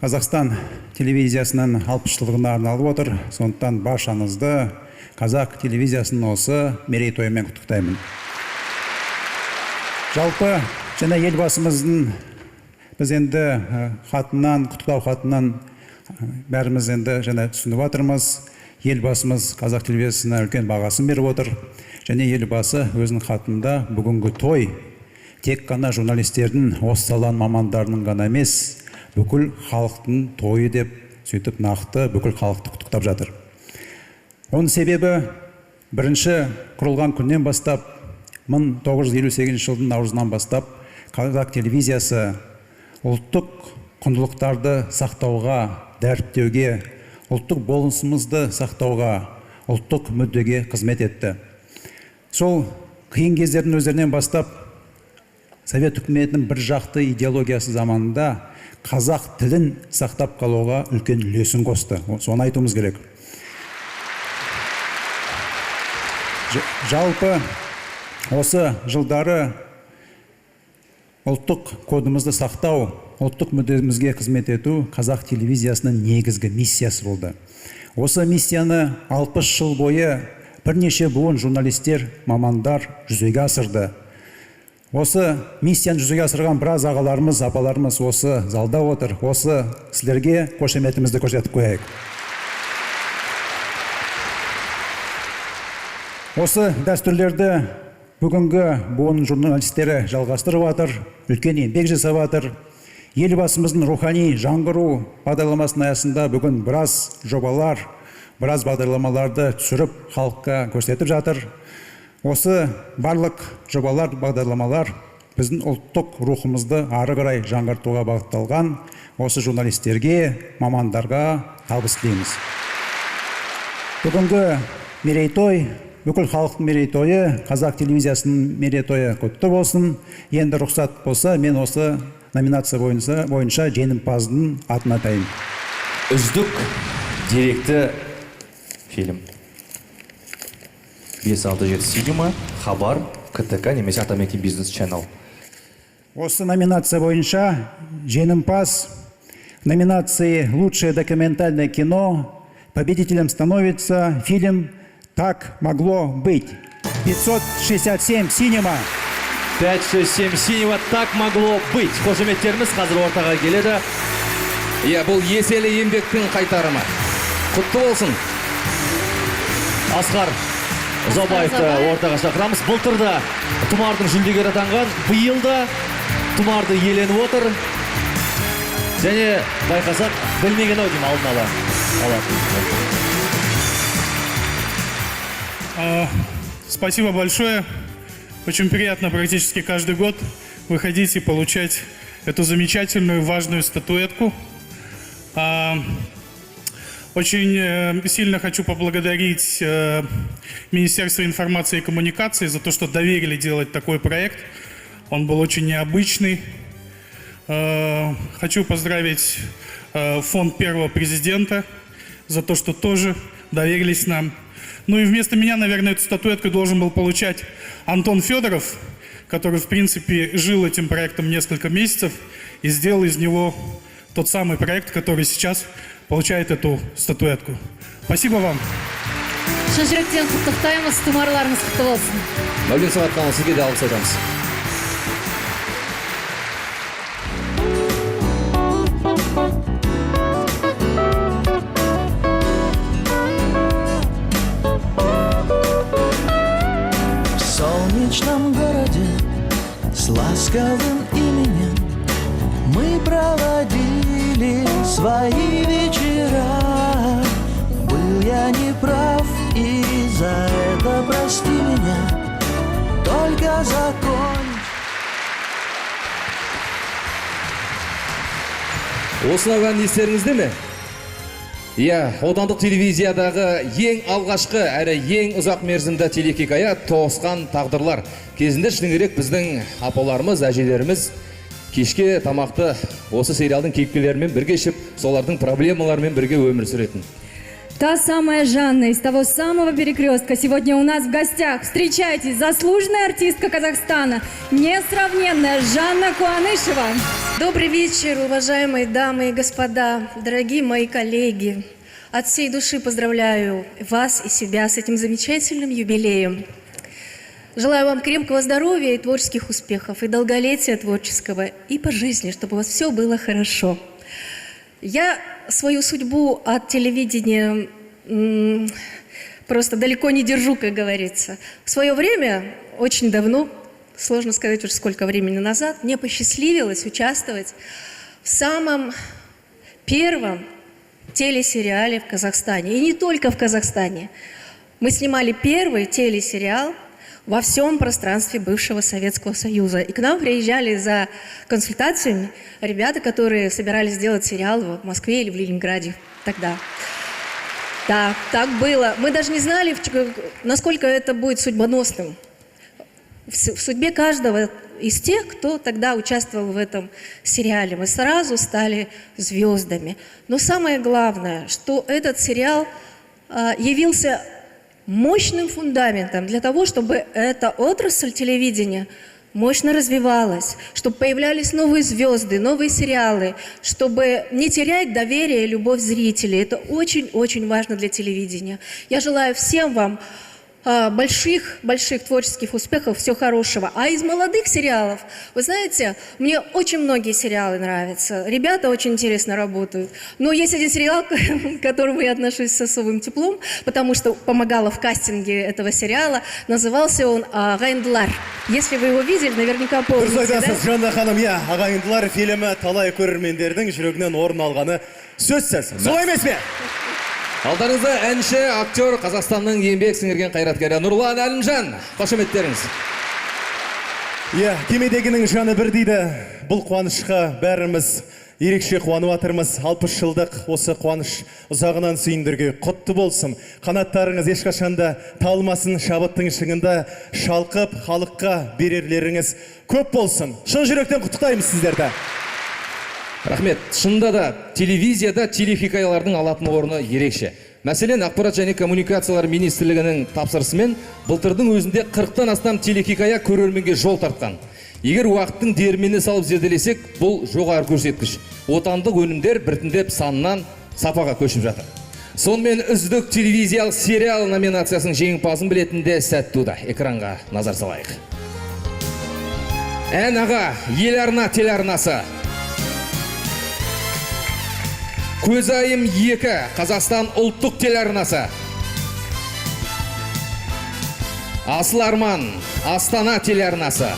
Speaker 14: Қазақстан телевизиясының 60 жылдығына арналып отыр. Сондықтан баршаңызды қазақ телевизиясының осы мерейтойымен құттықтаймын. Жалпы және елбасымыздың біз енді хатынан, құттықтау хатынан бәріміз енді және түсініп жатырмыз. Елбасымыз қазақ телевизиясына үлкен бағасын беріп отыр. Және елбасы өзінің хатында бүгінгі той тек қана журналистердің, осы саланың мамандарының ғана емес, бүкіл халықтың тойы деп сөйтіп нақты бүкіл халықты құттықтап жатыр. Оның себебі бірінші құрылған күннен бастап 1958 жылдың наурызынан бастап қазақ телевизиясы ұлттық құндылықтарды сақтауға, дәріптеуге, ұлттық болмысымызды сақтауға, ұлттық мүддеге қызмет етті. Сол қиын кездердің өздерінен бастап Совет үкіметінің бір жақты идеологиясы заманында қазақ тілін сақтап қалуға үлкен үлесін қосты. Соны айтуымыз керек. Жалпы осы жылдары ұлттық кодымызды сақтау, ұлттық мүддемізге қызмет ету қазақ телевизиясының негізгі миссиясы болды. Осы миссияны 60 жыл бойы бірнеше буын журналистер, мамандар жүзеге асырды. Осы миссияны жүзеге асырған біраз ағаларымыз, апаларымыз осы залда отыр. Осы сіздерге қошеметімізді көрсетіп қояйық. Осы дәстүрлерді бүгінгі буын журналистері жалғастырып жатыр, үлкен еңбек жасап жатыр. Елбасымыздың рухани жаңғыру бағдарламасының аясында бүгін біраз жобалар, біраз бағдарламаларды түсіріп халыққа көрсетіп жатыр. Осы барлық жобалар, бағдарламалар біздің ұлттық рухымызды ары қарай жаңғыртуға бағытталған. Осы журналистерге, мамандарға табыс тілейміз. Бүгінгі мерейтой, бүкіл халықтың мерейтойы, қазақ телевизиясының мерейтойы құтты болсын. Енді рұқсат болса, мен осы номинация бойынша жеңімпаздың атын атайын.
Speaker 1: Үздік деректі фильм. 567 синема, Хабар, КТК немесе Атамекен Бизнес Channel.
Speaker 14: Осы номинация бойынша жеңімпаз номинации «Лучшее документальное кино» победителем становится фильм «Так могло быть». 567 синема.
Speaker 1: 567 синема, «Так могло быть». Қошеметтеріміз қазір ортаға келеді.
Speaker 5: Бұл еселі еңбектің қайтарымы. Құтты болсын.
Speaker 1: Асқар Ұзабаевты ортаға шақырамыз. Былтырда тұмардың жүлдегері атанған, биылда тұмарды иеленіп отыр. Және байқасақ, білмеген ау деймін алдын ала.
Speaker 15: Спасибо большое. Очень приятно практически каждый год выходить и получать эту замечательную, важную статуэтку. Очень сильно хочу поблагодарить Министерство информации и коммуникации за то, что доверили делать такой проект. Он был очень необычный. Хочу поздравить фонд первого президента за то, что тоже доверились нам. Ну и вместо меня, наверное, эту статуэтку должен был получать Антон Федоров, который, в принципе, жил этим проектом несколько месяцев и сделал из него тот самый проект, который сейчас получает эту статуэтку. Спасибо вам.
Speaker 4: Шын жүректен құттықтаймыз, тұмарларыңыз құтты болсын.
Speaker 5: Мәулен Сағатханұлы, сізге де алғыс айтамыз.
Speaker 12: В солнечном городе с ласковым именем мы проводили свои вечера. Был я неправ, и за это прости меня, только закончи.
Speaker 5: Осынаған естеріңізде ме? Иә, отандық телевизиядағы ең алғашқы әрі ең ұзақ мерзімді телехикая «Тоғысқан тағдырлар». Кезінде шыны керек біздің апаларымыз, әжелеріміз кешке тамақты осы сериалдың кейіпкерлерімен бірге ішіп, солардың проблемаларымен бірге өмір сүретін.
Speaker 6: Та самая Жанна из того самого перекрестка сегодня у нас в гостях. Встречайте, заслуженная артистка Казахстана, несравненная Жанна Куанышева.
Speaker 16: Добрый вечер, уважаемые дамы и господа, дорогие мои коллеги. От всей души поздравляю вас и себя с этим замечательным юбилеем. Желаю вам крепкого здоровья и творческих успехов, и долголетия творческого, и по жизни, чтобы у вас все было хорошо. Я свою судьбу от телевидения просто далеко не держу, как говорится. В свое время, очень давно, сложно сказать уже сколько времени назад, мне посчастливилось участвовать в самом первом телесериале в Казахстане. И не только в Казахстане. Мы снимали первый телесериал во всем пространстве бывшего Советского Союза. И к нам приезжали за консультациями ребята, которые собирались сделать сериал в Москве или в Ленинграде тогда. Да, так было. Мы даже не знали, насколько это будет судьбоносным. В судьбе каждого из тех, кто тогда участвовал в этом сериале, мы сразу стали звездами. Но самое главное, что этот сериал явился мощным фундаментом для того, чтобы эта отрасль телевидения мощно развивалась, чтобы появлялись новые звезды, новые сериалы, чтобы не терять доверие и любовь зрителей. Это очень-очень важно для телевидения. Я желаю всем вам больших творческих успехов, всего хорошего. А из молодых сериалов, вы знаете, мне очень многие сериалы нравятся. Ребята очень интересно работают. Но есть один сериал, к которому я отношусь с особым теплом, потому что помогала в кастинге этого сериала. Назывался он «Ағайындылар». Если вы его видели, наверняка помните, да?
Speaker 1: Жанна ханым, иә, «Ағайындылар» фильмі талай көрермендердің жүрегінен орын алғаны сөзсіз. Солай емес пе?
Speaker 5: Алдарыңызда әнші, актер, Қазақстанның еңбек сіңірген қайраткері Нұрлан Әлімжан. Қошеметтеріңіз.
Speaker 1: Иә, кемедегінің жаны бір дейді. Бұл қуанышқа бәріміз ерекше қуанып жатырмыз. 60 жылдық осы қуаныш ұзағынан сүйіндірге құтты болсын. Қанаттарыңыз ешқашанда талмасын, шабыттың шыңында шалқып, халыққа берерлеріңіз көп болсын. Шын жүректен құттықтаймыз сіздерді.
Speaker 5: Рахмет. Шынында да телевизияда телехикаялардың алатын орны ерекше. Мәселен, Ақпарат және коммуникациялар министрлігінің тапсырысымен былтырдың өзінде 40-тан астам телехикая көрерменге жол тартқан. Егер уақыттың дермені салып зерделесек, бұл жоғары көрсеткіш. Отандық өнімдер біртіндеп санынан сапаға көшіп жатыр. Сонымен үздік телевизиялық сериал номинациясының жеңімпазын білетінде сәт туды. Экранға назар салайық. Ән аға, ел арна телеарнасы. Көзайым 2, Қазақстан ұлттық телеарнасы. Асыл арман, Астана телеарнасы.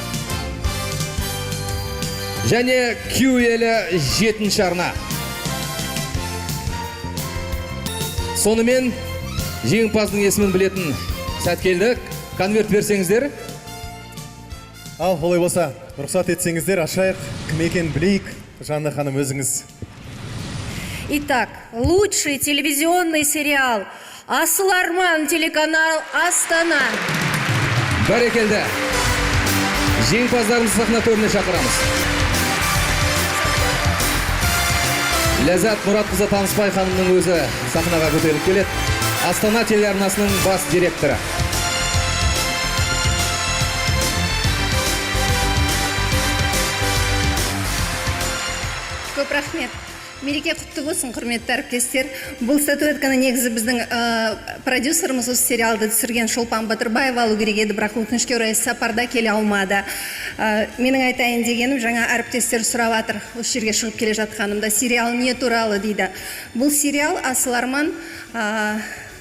Speaker 5: Және Q елі 7-ші арна. Сонымен жеңімпаздың есімін білетін сәт келді. Конверт берсеңіздер.
Speaker 1: Ал, олай болса, рұқсат етсеңіздер, ашайық, кім екен білейік. Жанна ханым, өзіңіз.
Speaker 16: Итак, лучший телевизионный сериал «Асыл арман», телеканал «Астана».
Speaker 5: Бәрекелді. Жеңімпаздарымызды сахна төріне шақырамыз. Ләззат Мұратқызы Танысбай ханымның өзі сахнаға көтеріліп келеді. Астана телеарнасының бас директоры.
Speaker 16: Көп рахмет. Мереке құтты болсын, құрметті әріптестер. Бұл статуэтканы негізі біздің продюсеріміз осы сериалды түсірген Шолпан Батырбаева алу керек еді, бірақ өкінішке орай сапарда келе алмады. Менің айтайын дегенім, жаңа әріптестер сұрап жатыр, осы жерге шығып келе жатқанымда, сериал не туралы дейді. Бұл сериал Асыл Арман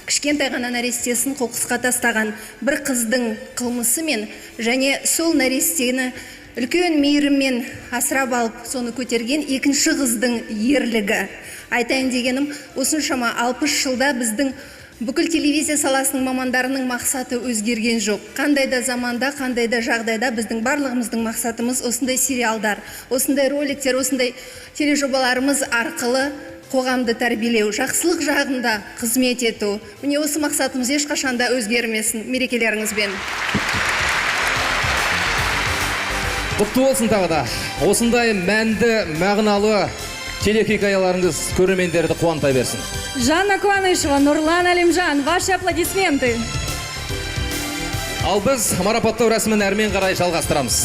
Speaker 16: кішкентай ғана нәрестесін қоқысқа тастаған бір қыздың қылмысы мен және сол нәрестені үлкен мейіріммен асырап алып, соны көтерген екінші қыздың ерлігі. Айтайын дегенім, осыншама 60 жылда біздің бүкіл телевизия саласының мамандарының мақсаты өзгерген жоқ. Қандай да заманда, қандай да жағдайда біздің барлығымыздың мақсатымыз осындай сериалдар, осындай роликтер, осындай тележобаларымыз арқылы қоғамды тәрбиелеу, жақсылық жағында қызмет ету. Міне осы мақсатымыз ешқашанда өзгермесін. Мерекелеріңізбен.
Speaker 5: Құтты болсын тағы да. Осындай мәнді, мағыналы телехикаяларыңыз көрермендерді қуанта берсін.
Speaker 6: Жанна Куанышева, Нурлан Алимжан, ваши аплодисменты.
Speaker 5: Ал біз марапаттау рәсімін әрмен қарай жалғастырамыз.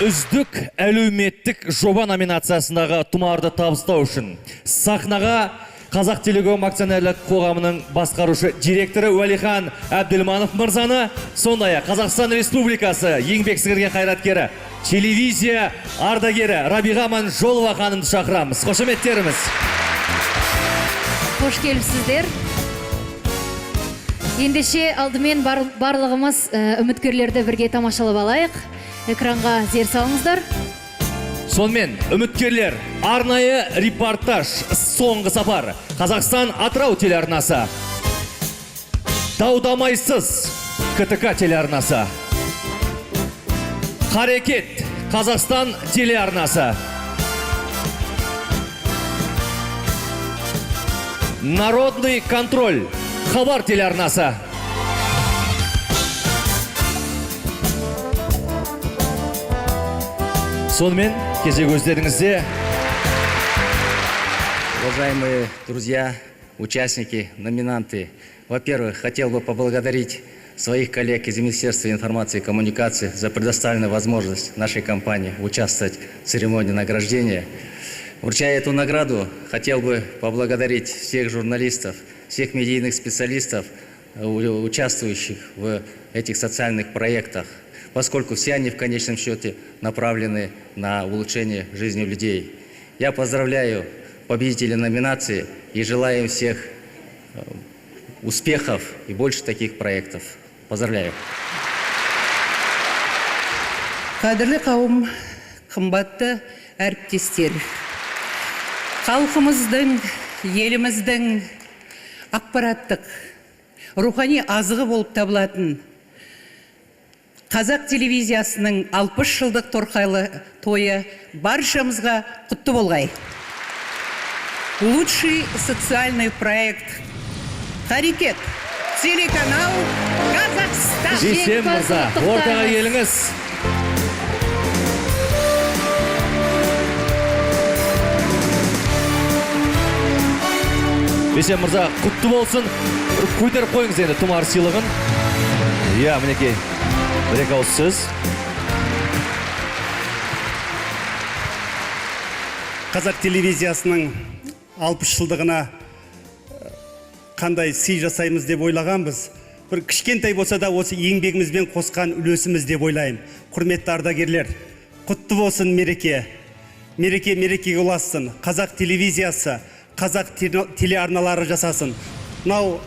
Speaker 1: Үздік әлеуметтік жоба номинациясындағы тұмарды табыстау үшін сахнаға Қазақ Телеком акционерлік қоғамының басқарушы директоры Уәлихан Әбділманов мырзаны, сондай-ақ Қазақстан Республикасы еңбек сіңірген қайраткері, телевизия ардагері Рабиға Манжолова ханымды шақырамыз. Қошеметтеріміз.
Speaker 4: Қош келіпсіздер. Ендеше алдымен барлығымыз үміткерлерді бірге тамашалап алайық. Экранға зер салыңыздар.
Speaker 1: Сонымен, үміткерлер, арнайы репортаж соңғы сапар. Қазақстан Атырау телеарнасы. Даудамайсыз КТК телеарнасы. Қарекет Қазақстан телеарнасы. Народный контроль Хабар телеарнасы. Сонымен, кезек өздеріңізде.
Speaker 17: Уважаемые друзья, участники, номинанты, во-первых, хотел бы поблагодарить своих коллег из Министерства информации и коммуникации за предоставленную возможность нашей компании участвовать в церемонии награждения. Вручая эту награду, хотел бы поблагодарить всех журналистов, всех медийных специалистов, участвующих в этих социальных проектах, поскольку все они в конечном счете направлены на улучшение жизни людей. Я поздравляю победителей номинации и желаю им всех успехов и больше таких проектов. Поздравляю.
Speaker 18: Қадірлі қауым, қымбатты әріптестер, халқымыздың, еліміздің ақпараттық, рухани азығы болып табылатын Қазақ телевизиясының 60 жылдық торқайлы тойы баршамызға құтты болғай. Лучший социальный проект. Харекет. Телеканал Казахстан.
Speaker 1: Жесем мырза, ортаға келіңіз. Жесем мырза, құтты болсын. Көтеріп қойыңыз енді тұмар сыйлығын. Иә, мінекей. Бір-екі ауыз сөз.
Speaker 19: Қазақ телевизиясының 60 жылдығына қандай сый жасаймыз деп ойлағанбыз. Бір кішкентай болса да осы еңбегімізбен қосқан үлесіміз деп ойлаймын. Құрметті ардагерлер, құтты болсын мереке. Мерекеге ұласын. Қазақ телевизиясы, қазақ телеарналары жасасын. Мынау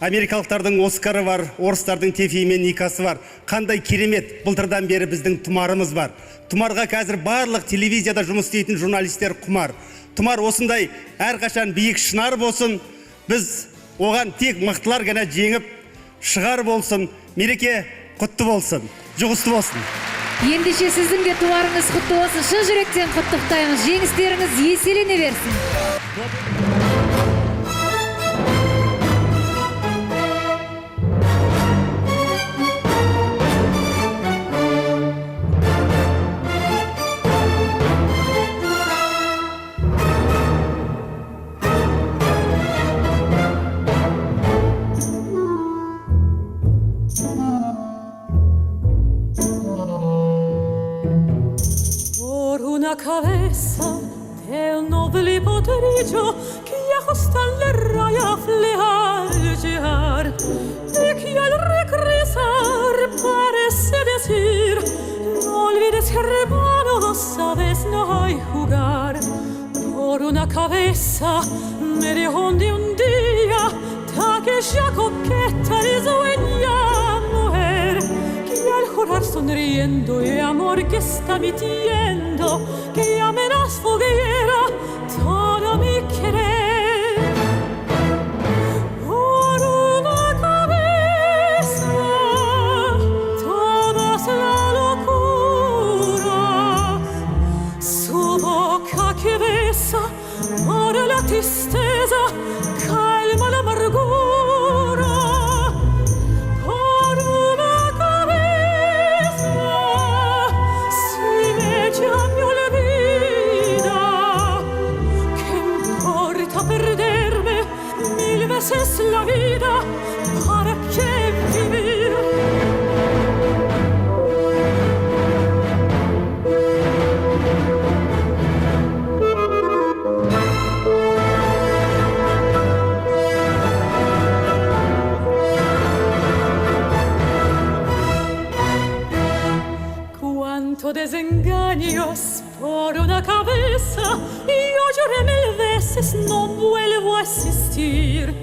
Speaker 19: америкалықтардың Оскары бар, орыстардың Тефи мен Никасы бар. Қандай керемет, былтырдан бері біздің тұмарымыз бар. Тұмарға қазір барлық телевизияда жұмыс істейтін журналистер құмар. Тұмар осындай әрқашан биік шынар болсын. Біз оған тек мықтылар ғана жеңіп шығар болсын. Мереке құтты болсын. Жұғысты болсын.
Speaker 4: Ендеше сіздің де туарыңыз құтты болсын. Шын жүректен құттықтаймыз. Жеңістеріңіз еселене берсін.
Speaker 13: Cabeza del noble potrillo que ajusta la raya al llegar y que al regresar parece decir no olvides que hermano sabes no hay jugar por una cabeza me dejó de un día aquella coqueta y dueña mujer que al jurar sonriendo y amor que está mintiendo que amenaz foguera todo mi querer por una cabeza toda es la locura su boca que besa por la tristeza calma la amargura por una cabeza si me llama perderme mil veces la vida para qué vivir cuánto desengaños por una cabeza y yo lloré mil veces no vuelvo a existir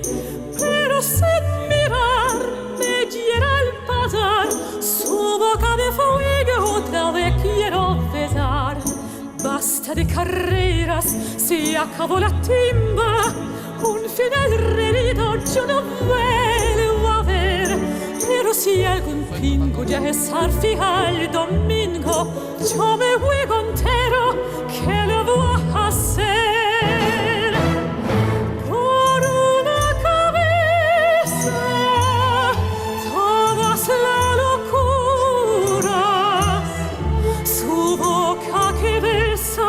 Speaker 13: pero sin mirar me llena al pasar su boca de fuego otra vez quiero besar basta de carreras se acabó la timba un final rendido yo no vuelvo a ver pero si algún pingo ya es al final domingo yo me juego entero ¿qué le voy a hacer? Por una cabeza toda es la locura su boca que besa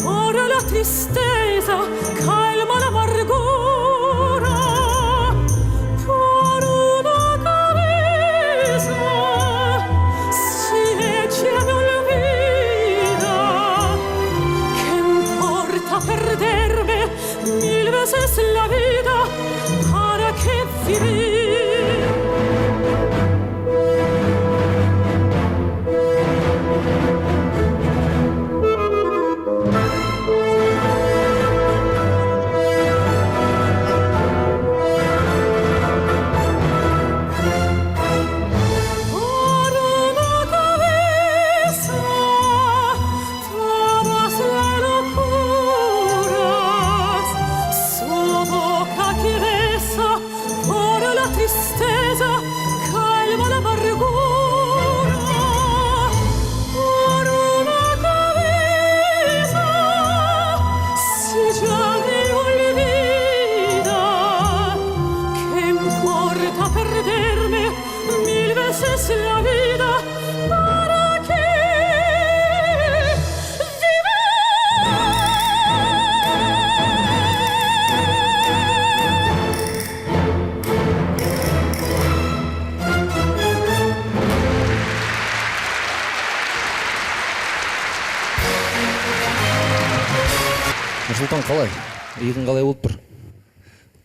Speaker 13: por la tristeza calma la amargura por una cabeza si ella me olvida ¿qué importa perderme mil veces la vida para qué vivir
Speaker 5: Нұрсұлтан қалай? Иығың қалай болып тұр?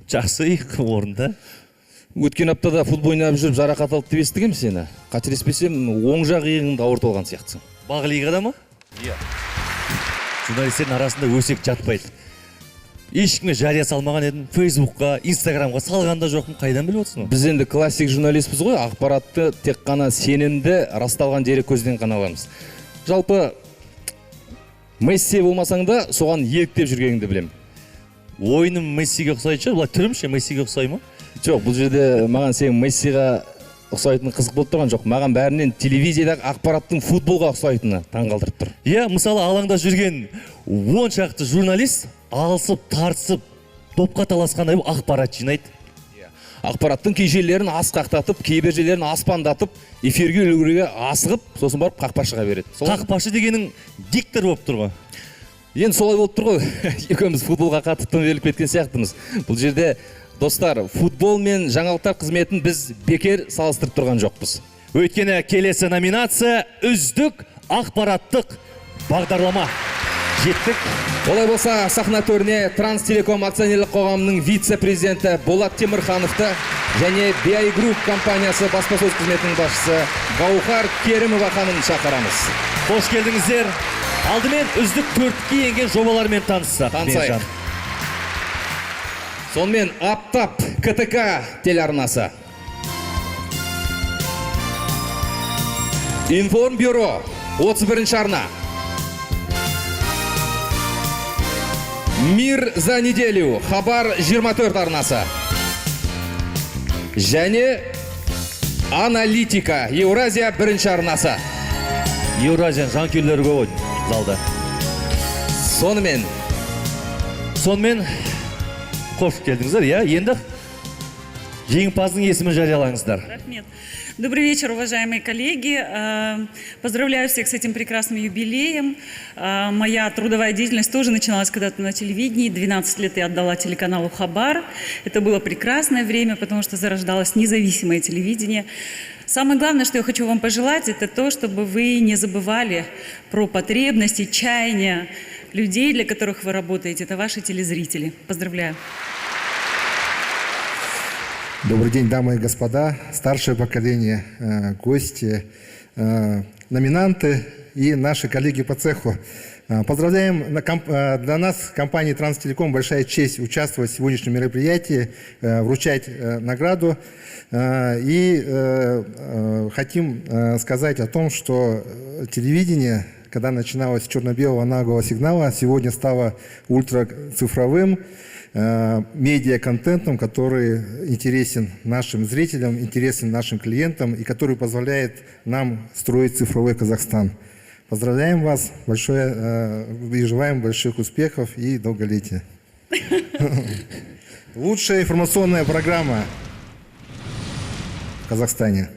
Speaker 1: Жақсы, иық орында.
Speaker 5: Өткен аптада футбол ойнап жүріп жарақат алды деп естігем сені. Қателеспесем, оң жақ иығыңды ауыртып алған сияқтысың.
Speaker 1: Бағыл иығы да ма? Иә. Журналистердің арасында өсек жатпайды. Ешкімге жария салмаған едім, Фейсбукқа, Инстаграмға салғанда жоқпын, қайдан біліп отырсың?
Speaker 5: Біз енді классик журналистпіз ғой, ақпаратты тек қана сенімді, расталған дерек көзден ғана аламыз. Жалпы Месси болмасаң да, соған еліктеп жүргеніңді білем.
Speaker 1: Ойыным Мессиге ұқсайды ше, бұлай түрім ше Мессиге ұқсай ма?
Speaker 5: Жоқ, бұл жерде маған сен Мессиға ұқсайтын қызық болып тұрған жоқ. Маған бәрінен телевизиядағы ақпараттың футболға ұқсайтыны таңғалдырып тұр.
Speaker 1: Иә, мысалы алаңда жүрген 10 шақты журналист алысып, тартысып, топқа таласқандай ақпарат жинайды.
Speaker 5: Ақпараттың кей жерлерін асқақтатып, кейбір жерлерін аспандатып, эфирге үлгіруге асығып, сосын барып қақпашыға береді.
Speaker 1: Қақпашы дегенің диктор болып тұр ғой.
Speaker 5: Енді солай болып тұр ғой. Екеуміз футболға қатты тым беріліп кеткен сияқтымыз. Бұл жерде достар, футбол мен жаңалықтар қызметін біз бекер салыстырып тұрған жоқпыз.
Speaker 1: Өйткені келесі номинация үздік ақпараттық бағдарлама. Жеттік.
Speaker 5: Олай болса, сахна төріне Транстелеком акционерлік қоғамының вице-президенті Болат Темірхановты және BI Group компаниясы баспасөз қызметінің басшысы Гаухар Керімова ханымды шақырамыз.
Speaker 1: Қош келдіңіздер. Алдымен үздік төртке енген жобалармен таныссақ.
Speaker 5: Танысайық. Сонымен Аптап КТК телеарнасы. Информбюро 31-ші арна. Мир за неделю, Хабар 24 арнасы. Және Аналитика, Еуразия 1-ші арнасы.
Speaker 1: Еуразия жанкүйерлері көп залда. Сонымен қош келдіңіздер, иә? Енді жеңімпаздың есімін жариялаңыздар.
Speaker 20: Рахмет. Добрый вечер, уважаемые коллеги. Поздравляю всех с этим прекрасным юбилеем. Моя трудовая деятельность тоже начиналась когда-то на телевидении. 12 лет я отдала телеканалу «Хабар». Это было прекрасное время, потому что зарождалось независимое телевидение. Самое главное, что я хочу вам пожелать, это то, чтобы вы не забывали про потребности, чаяния людей, для которых вы работаете. Это ваши телезрители. Поздравляю.
Speaker 21: Добрый день, дамы и господа, старшее поколение, гости, номинанты и наши коллеги по цеху. Поздравляем, для нас, компании Транстелеком, большая честь участвовать в сегодняшнем мероприятии, вручать награду. И хотим сказать о том, что телевидение, когда начиналось с черно-белого аналогового сигнала, сегодня стало ультрацифровым медиа-контентом, который интересен нашим зрителям, интересен нашим клиентам и который позволяет нам строить цифровой Казахстан. Поздравляем вас большое и желаем больших успехов и долголетия. Лучшая информационная программа в Казахстане.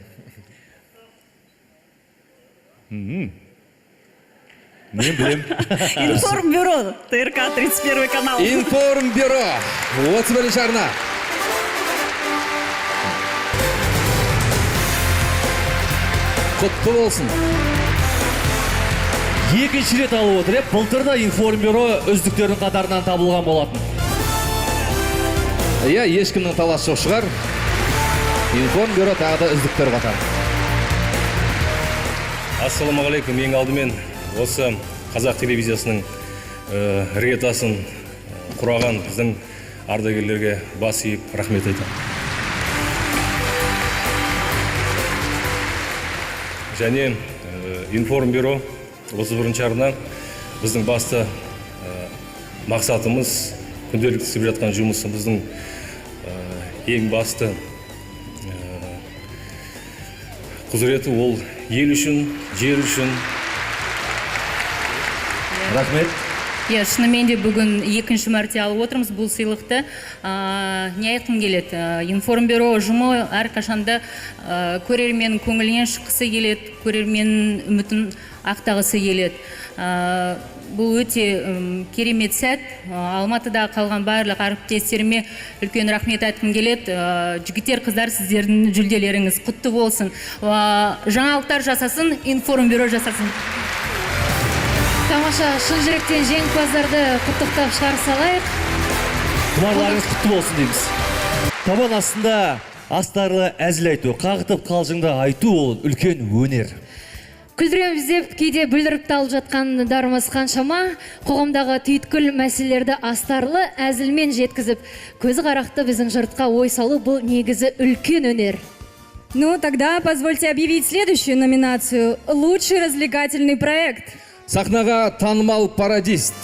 Speaker 20: Информбюро, ТРК 31 канал.
Speaker 5: Информбюро, 31-ші арна. Құтты болсын.
Speaker 1: Екінші рет алып отыр, былтырда Информбюро үздіктердің қатарынан табылған болатын.
Speaker 5: Иә, ешкімнің таласы жоқ шығар. Информбюро тағы да үздіктер қатар.
Speaker 22: Ассаламағалейкум, ең алдымен осы қазақ телевизиясының іргетасын құраған біздің ардагерлерге бас иіп рахмет айтамын. Және Информбюро 31-ші арна біздің басты мақсатымыз, күнделікті істеп жатқан жұмысымыздың ең басты құзыреті ол ел үшін, жер үшін.
Speaker 1: Рахмет.
Speaker 23: Иә, шынымен де бүгін екінші мәрте алып отырмыз бұл сыйлықты. Не айтқым келеді? Информбюро ұжымы әрқашанда көрермен көңілінен шыққысы келеді, көрермен үмітін ақтағысы келеді. Бұл өте керемет сәт. Алматыда қалған барлық әріптестеріме үлкен рахмет айтқым келеді. Жігіттер, қыздар, сіздердің жүлделеріңіз құтты болсын. Жаңалықтар жасасын, Информбюро жасасын.
Speaker 4: Тамаша, шын жүректен жеңімпаздарды құттықтап шығарып салайық.
Speaker 1: Тұмарларыңыз құтты болсын дейміз. Табан астында астарлы әзіл айту, қағытып қалжыңды айту ол үлкен өнер.
Speaker 4: Күлдіреміз деп кейде бүлдіріп талып жатқандарымыз қаншама, қоғамдағы түйткіл мәселелерді астарлы әзілмен жеткізіп, көзі қарақты біздің жұртқа ой салу бұл негізі үлкен өнер.
Speaker 6: Ну, тогда позвольте объявить следующую номинацию «Лучший развлекательный проект».
Speaker 5: Сахнаға танымал пародист,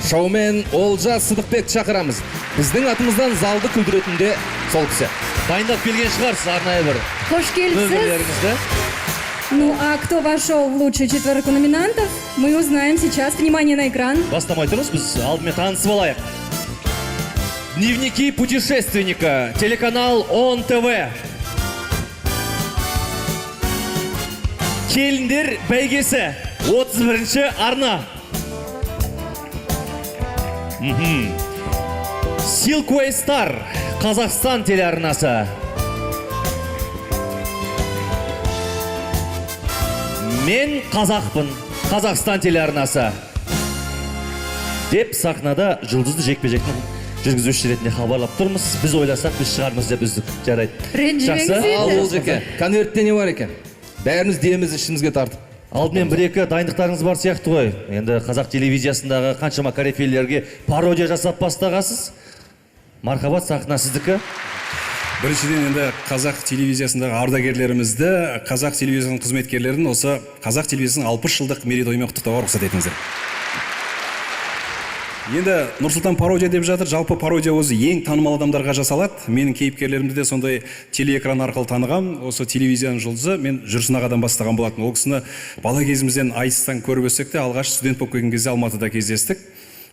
Speaker 5: шоумен Олжас Сыдықбек шақырамыз. Біздің атымыздан залды күлдіретінде сол кісі.
Speaker 1: Дайындап келген шығарсыз арнайы бір
Speaker 4: Қош келіпсіз.
Speaker 1: нөмірлеріңізді.
Speaker 6: Ну, а кто вошел в лучшую четверку номинантов, мы узнаем сейчас. Внимание на экран.
Speaker 1: Бастамай тұрмыз, біз алдымен танысып алайық. Дневники путешественника, телеканал ОН ТВ. Келіндер бәйгесі, 31-ші арна. Silkway Star, Қазақстан телеарнасы. Мен қазақпын, Қазақстан телеарнасы. Деп сахнада жұлдызды жекпе-жектің жүргізуші ретінде хабарлап тұрмыз. Біз ойласақ, біз шығармыз деп үздік. Жарайды.
Speaker 4: Ренжімеңіз еді.
Speaker 5: Ал Олжеке, конвертте не бар екен? Бәріміз деміз ішімізге тартып.
Speaker 1: Алдымен бір-екі дайындықтарыңыз бар сияқты ғой. Енді қазақ телевизиясындағы қаншама корифейлерге пародия жасап бастағасыз. Мархабат, сахна сіздікі.
Speaker 10: Біріншіден енді қазақ телевизиясындағы ардагерлерімізді, қазақ телевизиясының қызметкерлерін осы қазақ телевизиясының 60 жылдық мерейтойымен құттықтауға рұқсат етіңіздер. Енді Нұрсұлтан пародия деп жатыр, жалпы пародия өзі ең танымал адамдарға жасалады. Менің кейіпкерлерімді де сондай телеэкран арқылы танығам. Осы телевизияның жұлдызы мен Жүрсін ағадан бастаған болатын. Ол кісіні бала кезімізден айтыстан көріп өссек те, алғаш студент болып келген кезде Алматыда кездестік.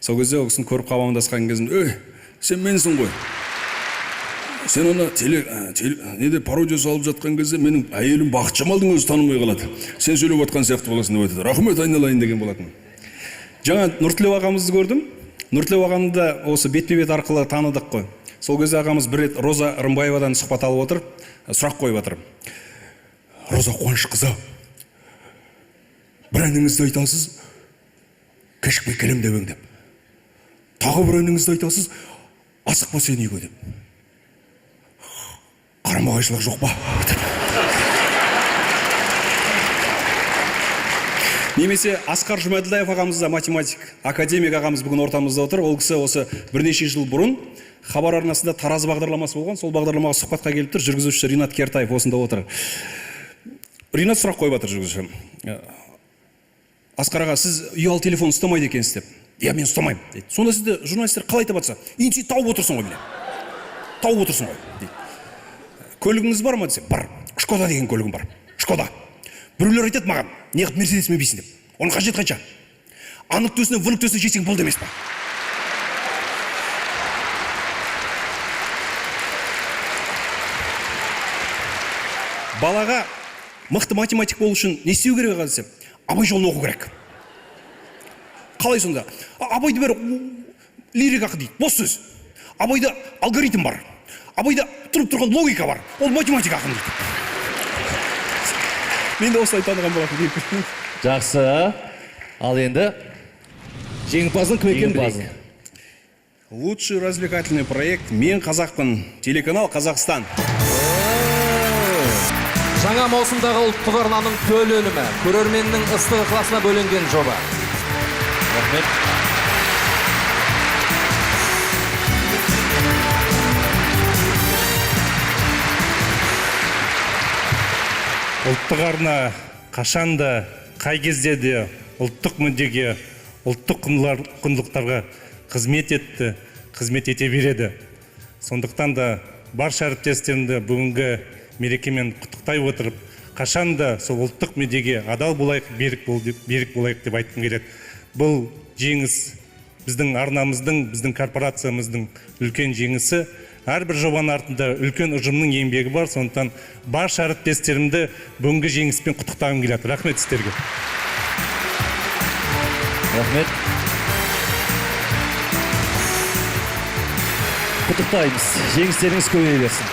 Speaker 10: Сол кезде ол кісіні көріп амандасқан кезімде, "Ей, сен менсің ғой. Сен ана неде пародия салып жатқан кезде менің әйелім Бақытжамалдың өзі танымай қалады. Сен сөйлеп жатқан сияқты боласың" деп айтады. "Рахмет, айналайын" деген болатын. Жаңа Нұртілеу ағамызды көрдім. Нұртілеу ағамды осы бетпе-бет арқылы таныдық қой. Сол кезде ағамыз бір рет Роза Рымбаевадан сұхбат алып отыр, сұрақ қойып отыр. "Роза Қуанышқызы, бір әніңізді айтасыз, кешікпей келем деп деп. Тағы бір әніңізді айтасыз, асықпа сен үйге деп. Қарама-қайшылық жоқ ба?" Немесе Асқар Жұмаділдаев ағамыз да математик, академик ағамыз бүгін ортамызда отыр. Ол кісі осы бірнеше жыл бұрын хабар арнасында Тараз бағдарламасы болған, сол бағдарламаға сұхбатқа келіп тұр. Жүргізуші Ринат Кертаев осында отыр. Ринат сұрақ қойып отыр жүргізуші. "Асқар аға, сіз ұялы телефон ұстамайды екенсіз" деп. "Иә, мен ұстамаймын" дейді. "Сонда сізді журналистер қалай табады?" "Инси тауып отырсың ғой" дейді. "Тауып отырсың ғой" дейді. "Көлігіңіз бар ма?" десе, "Бар. Шкода деген көлігім бар. Шкода." Біреулер айтады маған, "Неғып Мерседес мінбейсің" деп. "Оның қажет қанша? Анық төсіне, вынық төсіне жесең болды емес па?" Балаға мықты математик болу үшін не істеу керек десе, абай жолын оқу керек. Қалай сонда? Абайды бәрі лирик ақы дейді, бос сөз. Абайда алгоритм бар. Абайда тұрып тұрған логика бар. Ол математика ақын дейді. Мен де осылай таныған болатын.
Speaker 1: Жақсы. Ал енді
Speaker 5: жеңімпаздың кім екенін білейік.
Speaker 10: Лучший развлекательный проект "Мен қазақпын", телеканал Қазақстан.
Speaker 5: Жаңа маусымдағы ұлттық арнаның төл өнімі, көрерменнің ыстық ықыласына бөленген жоба.
Speaker 1: Рахмет.
Speaker 15: Ұлттық арна қашанда, қай кезде де ұлттық мүддеге, ұлттық құндылықтарға қызмет етті, қызмет ете береді. Сондықтан да барша әріптестерімді бүгінгі мерекемен құттықтай отырып, қашанда сол ұлттық мүддеге адал болайық, берік болайық деп айтқым келеді. Бұл жеңіс біздің арнамыздың, біздің корпорациямыздың үлкен жеңісі. Әрбір жобаның артында үлкен ұжымның еңбегі бар, сондықтан барша әріптестерімді бүгінгі жеңіспен құттықтағым келеді. Рахмет сіздерге.
Speaker 1: Рахмет. Құттықтаймыз. Жеңістеріңіз көбейе берсін.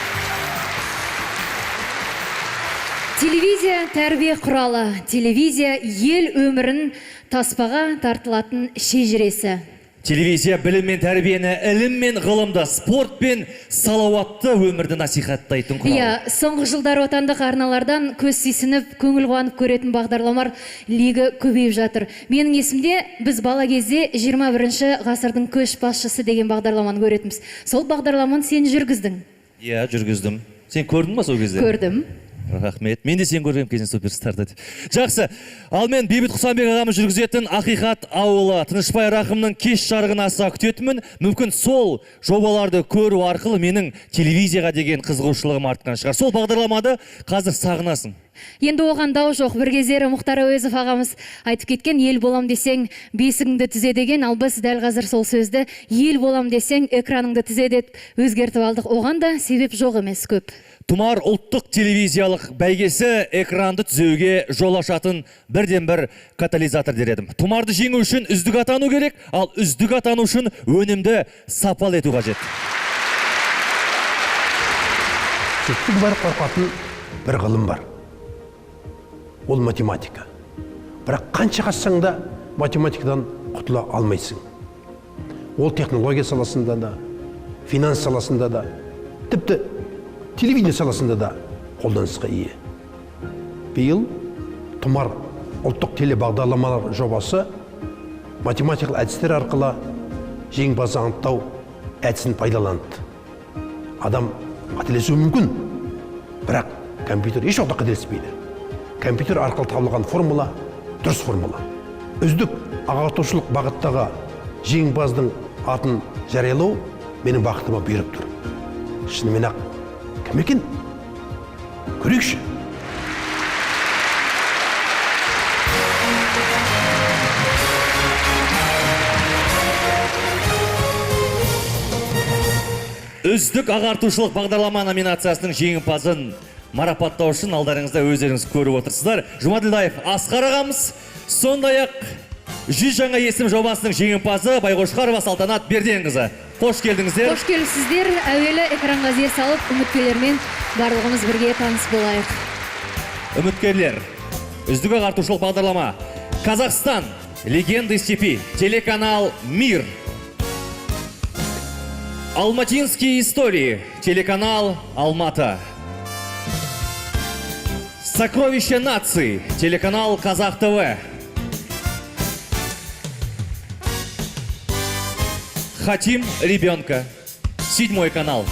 Speaker 4: Телевизия тәрбие құралы. Телевизия ел өмірін таспаға тартылатын шежіресі.
Speaker 1: Телевизия білім мен тәрбиені, ілім мен ғылымды, спорт пен салауатты өмірді насихаттайтын құрал.
Speaker 4: Иә, соңғы жылдар отандық арналардан көз сүйсініп, көңіл қуанып көретін бағдарламалар легі көбейіп жатыр. Менің есімде біз бала кезде 21 ғасырдың көшбасшысы деген бағдарламаны көретінбіз. Сол бағдарламаны сен жүргіздің.
Speaker 1: Иә, жүргіздім. Сен көрдің ба сол кезде?
Speaker 4: Көрдім.
Speaker 1: Рахмет. Мен де сен көргем кезін суперстарды. Жақсы. Ал мен Бейбіт Құсанбек ағамыз жүргізетін Ақиқат ауылы Тынышбай Рақымның кеш жарығын аса күтетімін. Мүмкін сол жобаларды көру арқылы менің телевизияға деген қызығушылығым артқан шығар. Сол бағдарламады қазір сағынасың.
Speaker 4: Енді оған дау жоқ. Бір кездері Мұхтар Әуезов ағамыз айтып кеткен, ел болам десең бесігіңді түзе деген, ал біз дәл қазір сол сөзді ел болам десең экраныңды түзе деп өзгертіп алдық. Оған да себеп жоқ емес, көп.
Speaker 1: Тұмар ұлттық телевизиялық бәйгесі экранды түзеуге жол ашатын бірден бір катализатор дер едім. Тұмарды жеңу үшін үздік атану керек, ал үздік атану үшін өнімді сапал ету қажет.
Speaker 2: Жұрттың бар қорқатын бір ғылым бар. Ол математика. Бірақ қанша қассаң да математикадан құтыла алмайсың. Ол технология саласында да, финанс саласында да, тіпті телевидение саласында да қолданысқа ие. Биыл Тұмар ұлттық телебағдарламалар жобасы математикалық әдістер арқылы жеңімпазды анықтау әдісін пайдаланды. Адам қателесуі мүмкін, бірақ компьютер еш уақытта қателеспейді. Компьютер арқылы табылған формула дұрыс формула. Үздік ағартушылық бағыттағы жеңімпаздың атын жариялау менің бақытыма бұйырып тұр. Шынымен ақ кім екен? Көрейікші.
Speaker 1: Үздік ағартушылық бағдарлама номинациясының жеңімпазын марапаттау үшін алдарыңызда өздеріңіз көріп отырсыздар. Жұмаділдаев Асқар ағамыз, сондай-ақ 100 жаңа есім жобасының жеңімпазы Байқошқарова Салтанат Берденқызы. Қош келдіңіздер.
Speaker 4: Қош келіпсіздер. Әуелі экранға зер салып, үміткерлермен барлығымыз бірге таныс болайық.
Speaker 1: Үміткерлер, үздік ағартушылық бағдарлама. Казахстан, легенды степи, телеканал «Мир». Алматинские истории, телеканал «Алмата». Сокровища нации, телеканал «Казах ТВ». Хотим ребенка, 7 канал.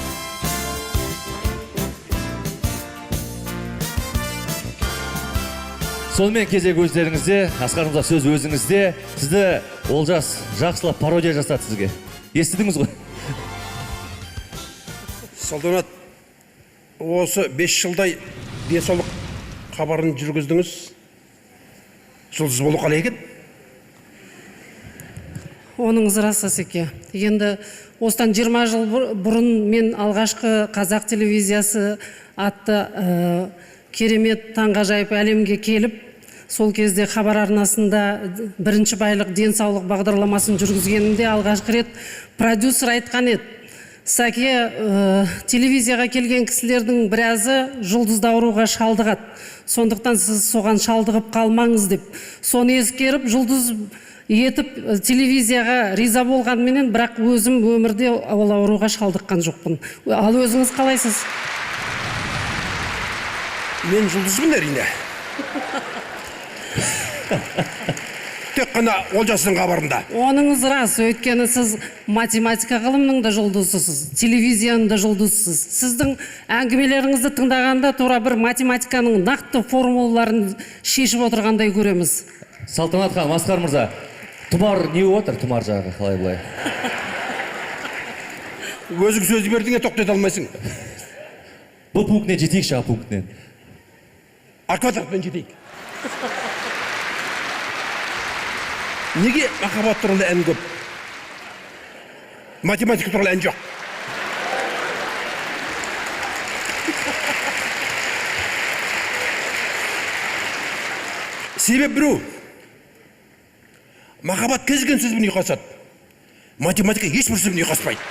Speaker 1: Сонымен кезек өздеріңізде, Асқарымызда сөз өзіңізде, сізді Олжас жақсылап пародия жасады сізге. Естідіңіз ғой?
Speaker 2: Салтанат, осы 5 жылдай денсаулық хабарын жүргіздіңіз. Жұлдыз болу қалай екен?
Speaker 3: Оныңыз рас, Асеке. Енді осыдан 20 жыл бұрын мен алғашқы қазақ телевизиясы атты керемет таңғажайып әлемге келіп, сол кезде хабар арнасында бірінші байлық денсаулық бағдарламасын жүргізгенімде алғашқы рет продюсер айтқан еді: Сәке, телевизияға келген кісілердің біразы жұлдызды ауруға шалдығады. Сондықтан сіз соған шалдығып қалмаңыз деп. Соны ескеріп, жұлдыз етіп телевизияға риза болғанменен, бірақ өзім өмірде ол ауруға шалдыққан жоқпын. Ал өзіңіз қалайсыз?
Speaker 2: Мен жұлдызбын әрине. Тек қана Олжастың хабарында.
Speaker 3: Оныңыз рас, өйткені сіз математика ғылымның да жұлдызысыз, телевизияның да жұлдызысыз. Сіздің әңгімелеріңізді тыңдағанда тура бір математиканың нақты формулаларын шешіп отырғандай көреміз.
Speaker 1: Салтанат ханым, Асқар мырза, Тұмар не отыр, Тұмар жағы қалай бұлай?
Speaker 2: Өзің сөзі бердіңе тоқтата алмайсың.
Speaker 1: Бұл пунктіне жетейікші, а пунктіне.
Speaker 2: Акваторпен жетейік. Неге махаббат туралы ән көп? Математика туралы ән жоқ. Себеп біреу. Махаббат кез келген сөзбен ұйқасады. Математика ешбір сөзбен ұйқаспайды.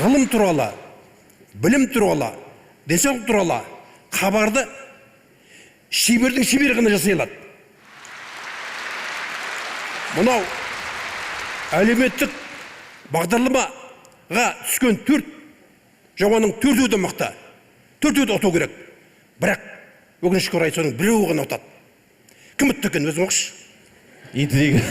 Speaker 2: Ғылым туралы, білім туралы, денсаулық туралы хабарды шебердің шебері ғана жасай алады. Мынау әлеуметтік бағдарламаға түскен 4 жобаның 4-еуі де мықты. 4-еуі де ұту керек. Бірақ өкінішке орай соның біреуі ғана ұтады. Кім ұтты екен, өзің оқшы?
Speaker 1: Интрига.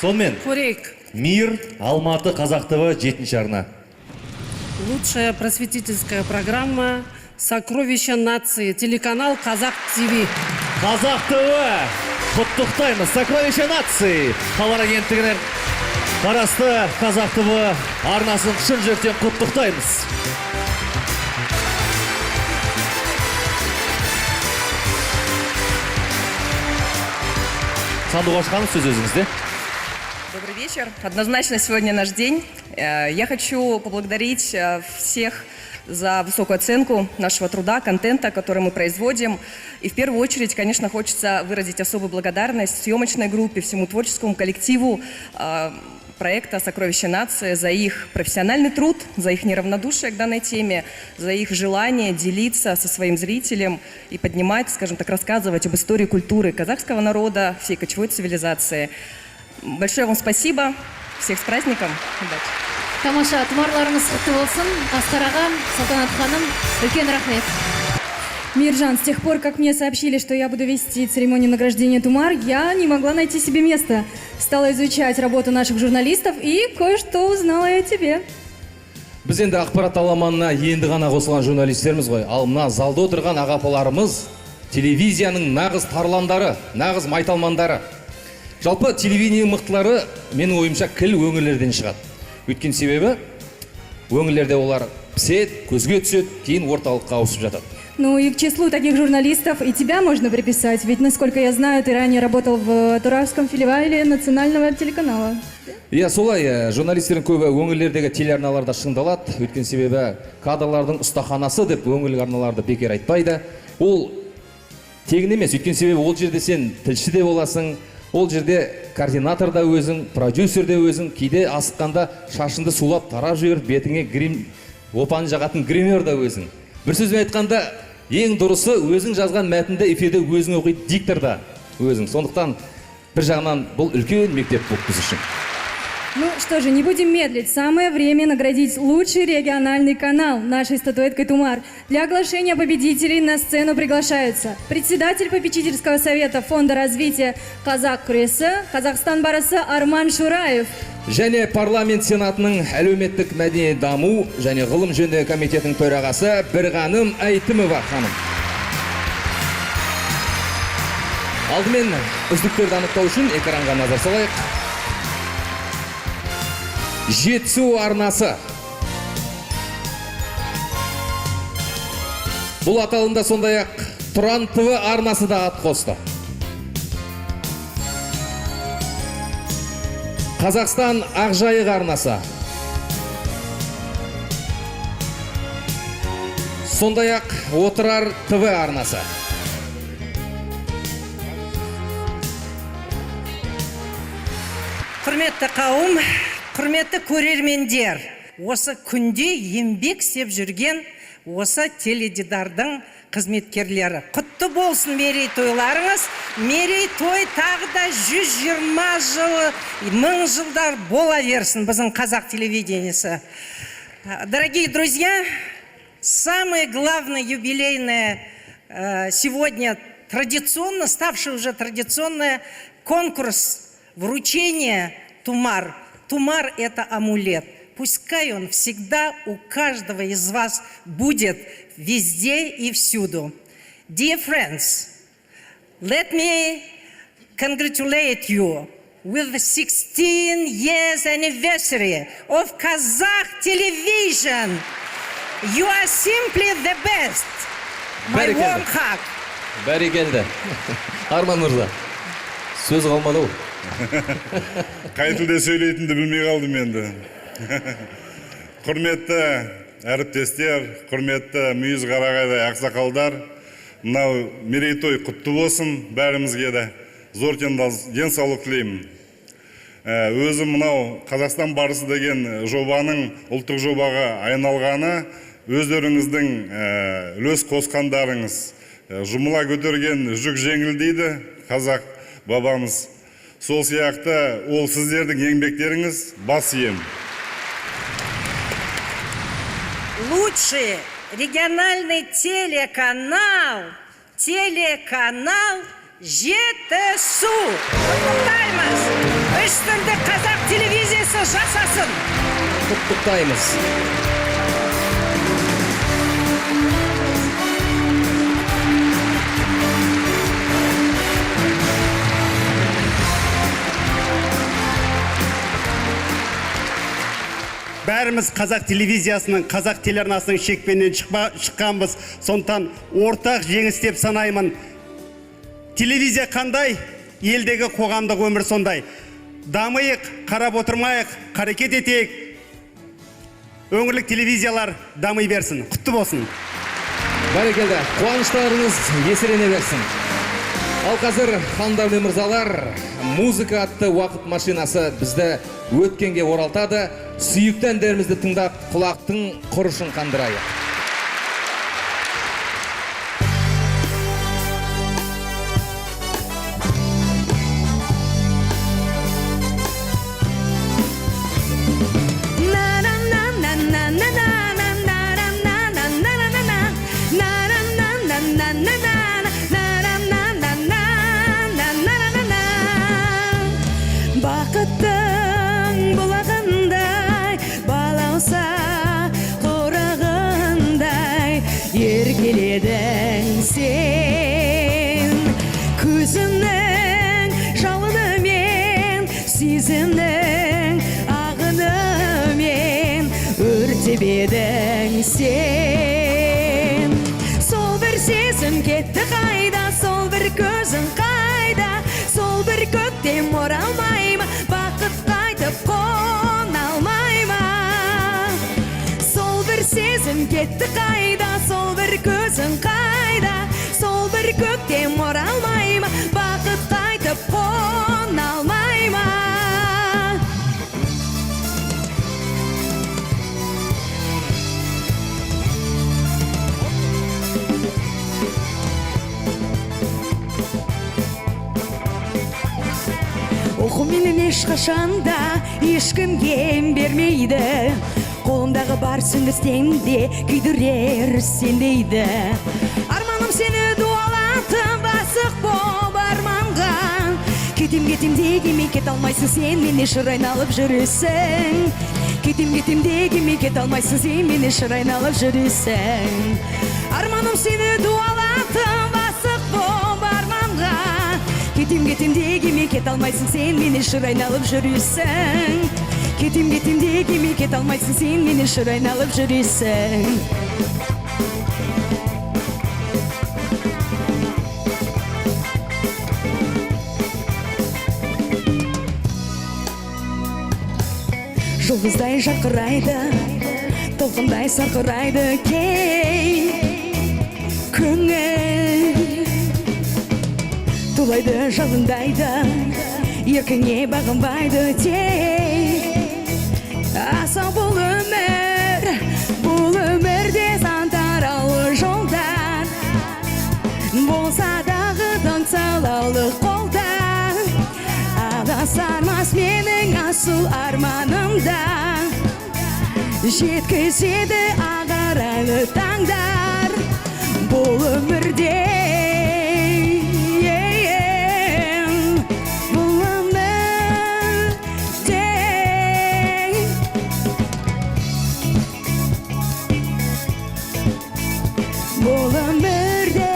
Speaker 1: Сонымен.
Speaker 3: Көрейік.
Speaker 1: Мир, Алматы, Қазақ ТВ, 7-ші арна.
Speaker 3: Лучшая просветительская программа «Сокровища нации». Телеканал «Казах ТВ».
Speaker 1: Қазақ ТВ. Құттықтаймыз. «Сокровища нации». Хабар агенттігіне қарасты Қазақ ТВ арнасын шын жүректен құттықтаймыз. Сандуғаш ханым, сөз өзіңізде.
Speaker 7: Добрый вечер. Однозначно сегодня наш день. Я хочу поблагодарить всех за высокую оценку нашего труда, контента, который мы производим. И в первую очередь, конечно, хочется выразить особую благодарность съемочной группе, всему творческому коллективу проекта «Сокровища нации» за их профессиональный труд, за их неравнодушие к данной теме, за их желание делиться со своим зрителем и поднимать, скажем так, рассказывать об истории культуры казахского народа, всей кочевой цивилизации. Большое вам спасибо. Всех с праздником. Удачи.
Speaker 4: Тамаша, тұмарларыңыз құтты болсын. Асқар ағам, Салтанат ханым, үлкен рахмет.
Speaker 6: Миржан, с тех пор, как мне сообщили, что я буду вести церемонию награждения Тумар, я не могла найти себе места. Стала изучать работу наших журналистов и кое-что узнала и о тебе.
Speaker 5: Біз енді ақпарат аламанына енді ғана қосылған журналистеріміз ғой. Ал мына залда отырған ағапаларымыз телевизияның нағыз тарландары, нағыз майталмандары. Жалпы телевидение мықтылары менің ойымша кіл өңірлерден шығады. Өткен себебі өңірлерде олар пісет, көзге түсет, кейін орталыққа ауысып жатады.
Speaker 6: Ну и к числу таких журналистов и тебя можно приписать, ведь, насколько я знаю, ты ранее работал в Туравском филиале национального телеканала.
Speaker 5: Иә, солай, журналистердің көбі өңірлердегі телеарналарда шыңдалады. Өткен себебі кадрлардың ұстаханасы деп өңірлік арналарды бекер айтпайды. Ол тегін емес, өткен себебі ол жерде сен тілші де боласың, ол жерде координатор да өзің, продюсер де өзің, кейде асыққанда шашынды сулап тарап жіберіп, бетіңе грим, опан жағатын гример да өзің. Бір сөзбен айтқанда, ең дұрысы өзің жазған мәтінді эфирде өзің оқиды, диктор да өзің. Сондықтан бір жағынан бұл үлкен мектеп болып біз үшін.
Speaker 6: Ну что же, не будем медлить. Самое время наградить лучший региональный канал нашей статуэткой Тумар. Для оглашения победителей на сцену приглашаются председатель попечительского совета Фонда развития Казак күресі Казахстан барысы Арман Шураев.
Speaker 5: Және парламент сенатының әлеуметтік мәдени даму және ғылым жөніндегі комитетінің төрағасы Бірғаным Әйтімова ханым. Алдымен үздіктерді анықтау үшін экранға назар салайық. Жетісу арнасы. Бұл аталымда сондай-ақ Тұран ТВ арнасы да ат қосты. Қазақстан Ақжайық арнасы. Сондай-ақ Отырар ТВ арнасы.
Speaker 8: Құрметті қауым, құрметті көрермендер, осы күнде еңбек істеп жүрген осы теледидардың қызметкерлері. Құтты болсын мерейтойларыңыз. Мерейтой тағы да 120 жыл, 1000 жылдар бола берсін біздің қазақ телевидениесі. Дорогие друзья, самое главное юбилейное сегодня традиционно, ставший уже традиционное, конкурс вручения Тумар. Тумар – это амулет. Пускай он всегда у каждого из вас будет везде и всюду. Dear friends, let me congratulate you with the 16 years anniversary of Kazakh television. You are simply the best. My warm hug.
Speaker 5: Бәрекелді. Арман мырза, сөз қалмады ол.
Speaker 9: Қай тілде сөйлейтінді білмей қалдым енді. Құрметті әріптестер, құрметті мүйіз қарағайдай ақсақалдар, мынау мерейтой құтты болсын, бәрімізге де зор денсаулық тілеймін. Өзім мынау Қазақстан барысы деген жобаның ұлттық жобаға айналғаны өздеріңіздің үлес қосқандарыңыз, жұмыла көтерген жүк жеңілдейді, қазақ бабамыз. Сол сияқты ол сіздердің еңбектеріңіз бас ием.
Speaker 8: Лучший региональный телеканал Жетісу. Құттықтаймыз. Үстінді қазақ телевизиясы жасасын.
Speaker 5: Құттықтаймыз.
Speaker 19: Бәріміз қазақ телевизиясының, қазақ телеарнасының шекпенінен шыққанбыз. Сондықтан ортақ жеңіс деп санаймын. Телевизия қандай, елдегі қоғамдық өмір сондай. Дамайық, қарап отырмайық, қарекет етейік. Өңірлік телевизиялар дамый берсін. Құтты болсын.
Speaker 5: Бәрекелді, қуаныштарыңыз еселене берсін. Ал қазір, хандар мен мырзалар, музыка атты уақыт машинасы бізді өткенге оралтады. Сүйікті әндерімізді тыңдап, құлақтың құрышын қандырайық.
Speaker 11: Бақыттың бұлағындай, балауса қорағындай, еркеледің сен. Көзімнің жалынымен, сезімнің ағынымен, өртебедің сен. Сол бір сезім кетті қайда, сол бір көзің қайда, сол бір көктем оралмай ма, бақыт қайтып қона алмай ма? Сол бір сезім кетті қайда, сол бір көзің қайда, сол бір көктем оралмай ма, бақыт қайтып қона алмай ма? Оқу менен ешқашанда ешкімге бермейді, қолымдағы бар сүңгістенде күйдірер сендейді. Арманым сені дуалатып асық боп арманға, кетем дегеме кет алмайсың сен, менен шыр айналып жүресің. Кетем дегеме кет алмайсың сен, менен шыр айналып жүресің. Арманым сені дуалатып асық боп арманға, кетем дегеме кет алмайсың сен, менен шыр айналып жүресің. Кетем дегеме кет алмайсың сен, менен шыр айналып жүресің. Жұлдыздай жарқырайды, толқындай сарқырайды кей көңіл. Тулайды жалындайды, еркіңе бағынбайды тей. Асау бұл өмірде сан таралы жолдан, болса дағы даңсалалы қолдан. Адасармас менің асыл арманымда, жеткізеді ағарайлы таңдар бұл өмірде. Бұл өмірде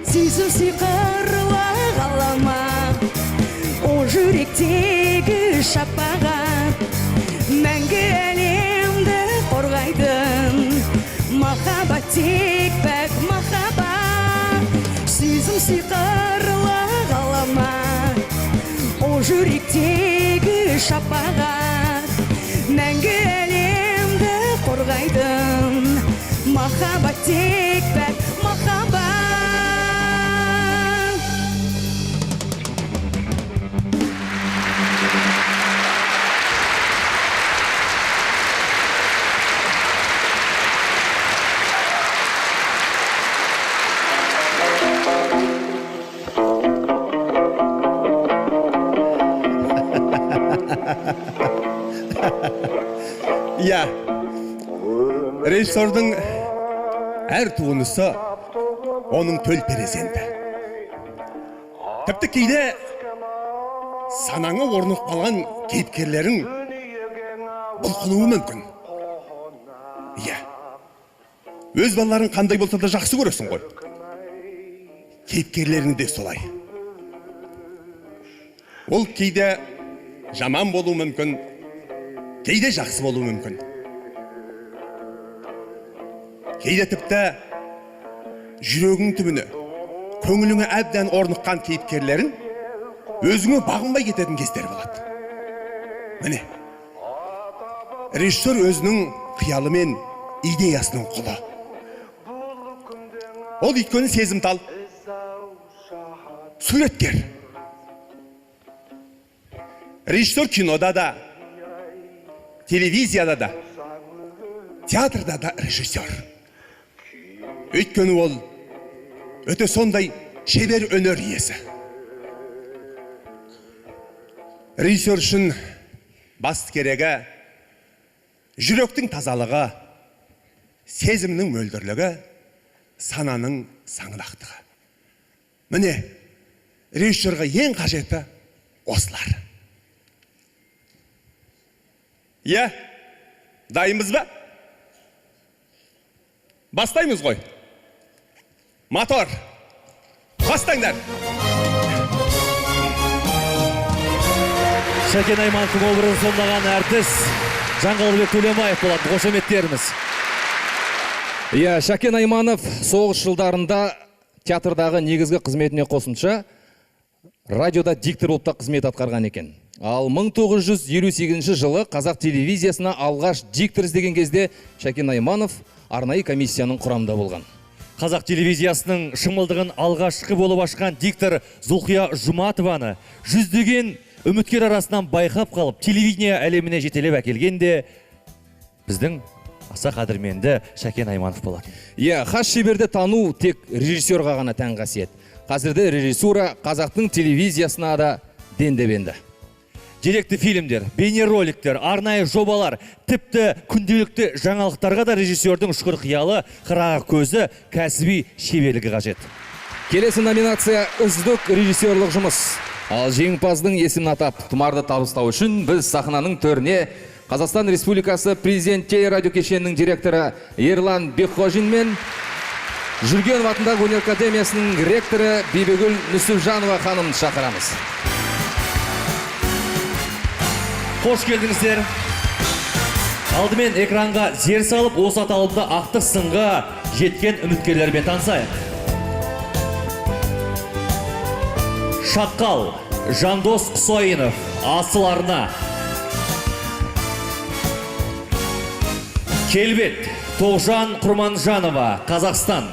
Speaker 11: сезім сиқырлы ғалама, о жүректегі шапағат, мәңгі әлемді қорғайтын махаббат, тек пәк махаббат. Сезім сиқырлы ғалама, о жүректегі шапағат, ойлайдым. Махаббат тек пәк махаббат.
Speaker 2: Иә, режиссердің әр туындысы оның төл перзенті. Тіпті кейде санаңа орнық қалған кейіпкерлерің бұлқынуы мүмкін. Иә, өз балаларың қандай болса да жақсы көресің ғой. Кейіпкерлерің де солай. Ол кейде жаман болуы мүмкін, кейде жақсы болуы мүмкін. Кейде тіпті жүрегің түбіне, көңіліңе әбден орныққан кейіпкерлерін өзіңе бағынбай кететін кездер болады. Міне, режиссер өзінің қиялы мен идеясының құлы. Ол өйткені сезімтал, суреткер. Режиссер кинода да, телевизияда да, театрда да режиссер. Өйткені ол өте сондай шебер өнер иесі. Режиссер үшін басты керегі жүректің тазалығы, сезімнің мөлдірлігі, сананың саңлақтығы. Міне, режиссерға ең қажеті осылар. Иә, дайынбыз ба? Бастаймыз ғой. Мотор, бастаңдар.
Speaker 1: Шәкен Аймановтың образын сомдаған әртіс Жаңғалбек Төлемаев болады. Қошеметтеріміз.
Speaker 5: Иә, Шәкен Айманов соғыс жылдарында театрдағы негізгі қызметіне қосымша радиода диктор болып та қызмет атқарған екен. Ал 1958 жылы қазақ телевизиясына алғаш диктор іздеген кезде Шәкен Айманов арнайы комиссияның құрамында болған.
Speaker 1: Қазақ телевизиясының шымылдығын алғашқы болып ашқан диктор Зұлқия Жұматованы жүздеген үміткер арасынан байқап қалып, телевидение әлеміне жетелеп әкелгенде біздің аса қадірменді Шәкен Айманов болады.
Speaker 5: Иә, хас шеберді тану тек режиссерға ғана тән қасиет. Қазірде режиссура қазақтың телевизиясына да дендебенді.
Speaker 1: Деректі фильмдер, бейнероликтер, арнайы жобалар, тіпті күнделікті жаңалықтарға да режиссердің ұшқыр қиялы, қырағы көзі, кәсіби шеберлігі қажет.
Speaker 5: Келесі номинация үздік режиссерлік жұмыс. Ал жеңімпаздың есімін атап, тұмарды табыстау үшін біз сахнаның төріне Қазақстан Республикасы Президент телерадио кешенінің директоры Ерлан Бекхожин мен Жүргенов атындағы өнер академиясының ректоры Бибігүл Нүсіпжанова ханым шақырамыз.
Speaker 1: Қош келдіңіздер. Алдымен экранға зер салып, осы аталымда ақтық сынға жеткен үміткерлермен танысайық. Шатқал, Жандос Құсайынов, Асыл арна. Келбет, Тоғжан Құрманжанова, Қазақстан.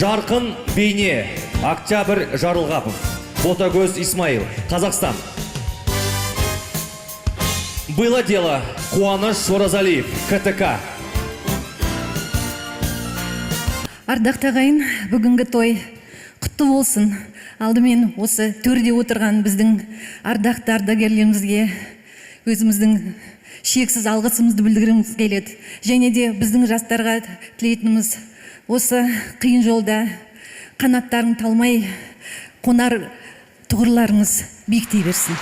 Speaker 1: Жарқын бейне, Октябрь Жарылғапов, Ботагөз Исмаил, Қазақстан. Было дело, Қуаныш Оразалиев, КТК.
Speaker 12: Ардақ ағайын, бүгінгі той құтты болсын. Алдымен осы төрде отырған біздің ардақты ардагерлерімізге өзіміздің шексіз алғысымызды білдіргіміз келеді. Және де біздің жастарға тілейтініміз осы қиын жолда қанаттарын талмай қонар тұғырларыңыз биіктей берсін.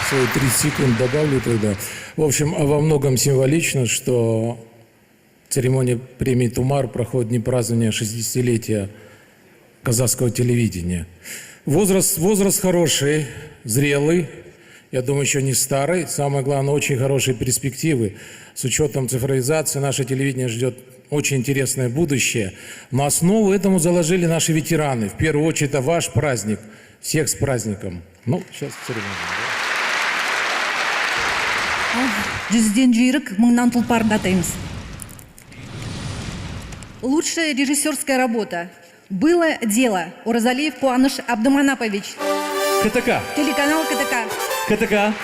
Speaker 14: Свои 30 секунд добавлю тогда. В общем, во многом символично, что церемония премии «Тумар» проходит не празднование 60-летия казахского телевидения. Возраст хороший, зрелый, я думаю, еще не старый. Самое главное, очень хорошие перспективы. С учетом цифровизации наше телевидение ждет очень интересное будущее. Но основу этому заложили наши ветераны. В первую очередь, это ваш праздник. Всех с праздником. Ну, сейчас церемония.
Speaker 12: Жүзден жүйрік, мыңнан тұлпарды атаймыз. Лучшая режиссерская работа. Было дело. Оразалиев Куаныш Абдуманапович.
Speaker 1: КТК.
Speaker 12: Телеканал КТК.
Speaker 1: КТК.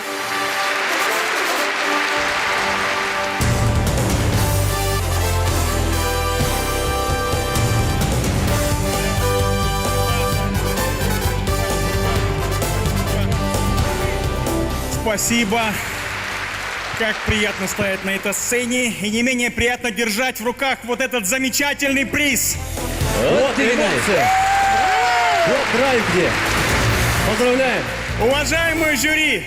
Speaker 16: Спасибо. Как приятно стоять на этой сцене, и не менее приятно держать в руках вот этот замечательный приз.
Speaker 1: Вот эмоции. Вот драйв где. Поздравляем.
Speaker 16: Уважаемые жюри,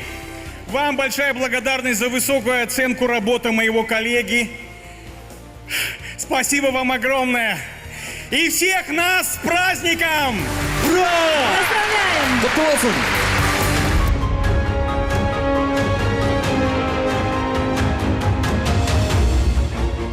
Speaker 16: вам большая благодарность за высокую оценку работы моего коллеги. Спасибо вам огромное. И всех нас с праздником!
Speaker 1: Ура!
Speaker 16: Поздравляем!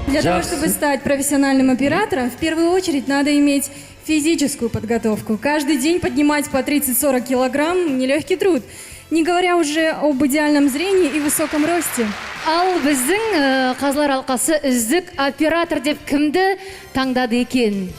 Speaker 6: Для того, чтобы стать профессиональным оператором, в первую очередь надо иметь физическую подготовку. Каждый день поднимать по 30-40 килограмм – нелегкий труд. Не говоря уже об идеальном зрении и высоком росте.
Speaker 4: Ал біздің қазылар алқасы үздік оператор деп кімді таңдады екен?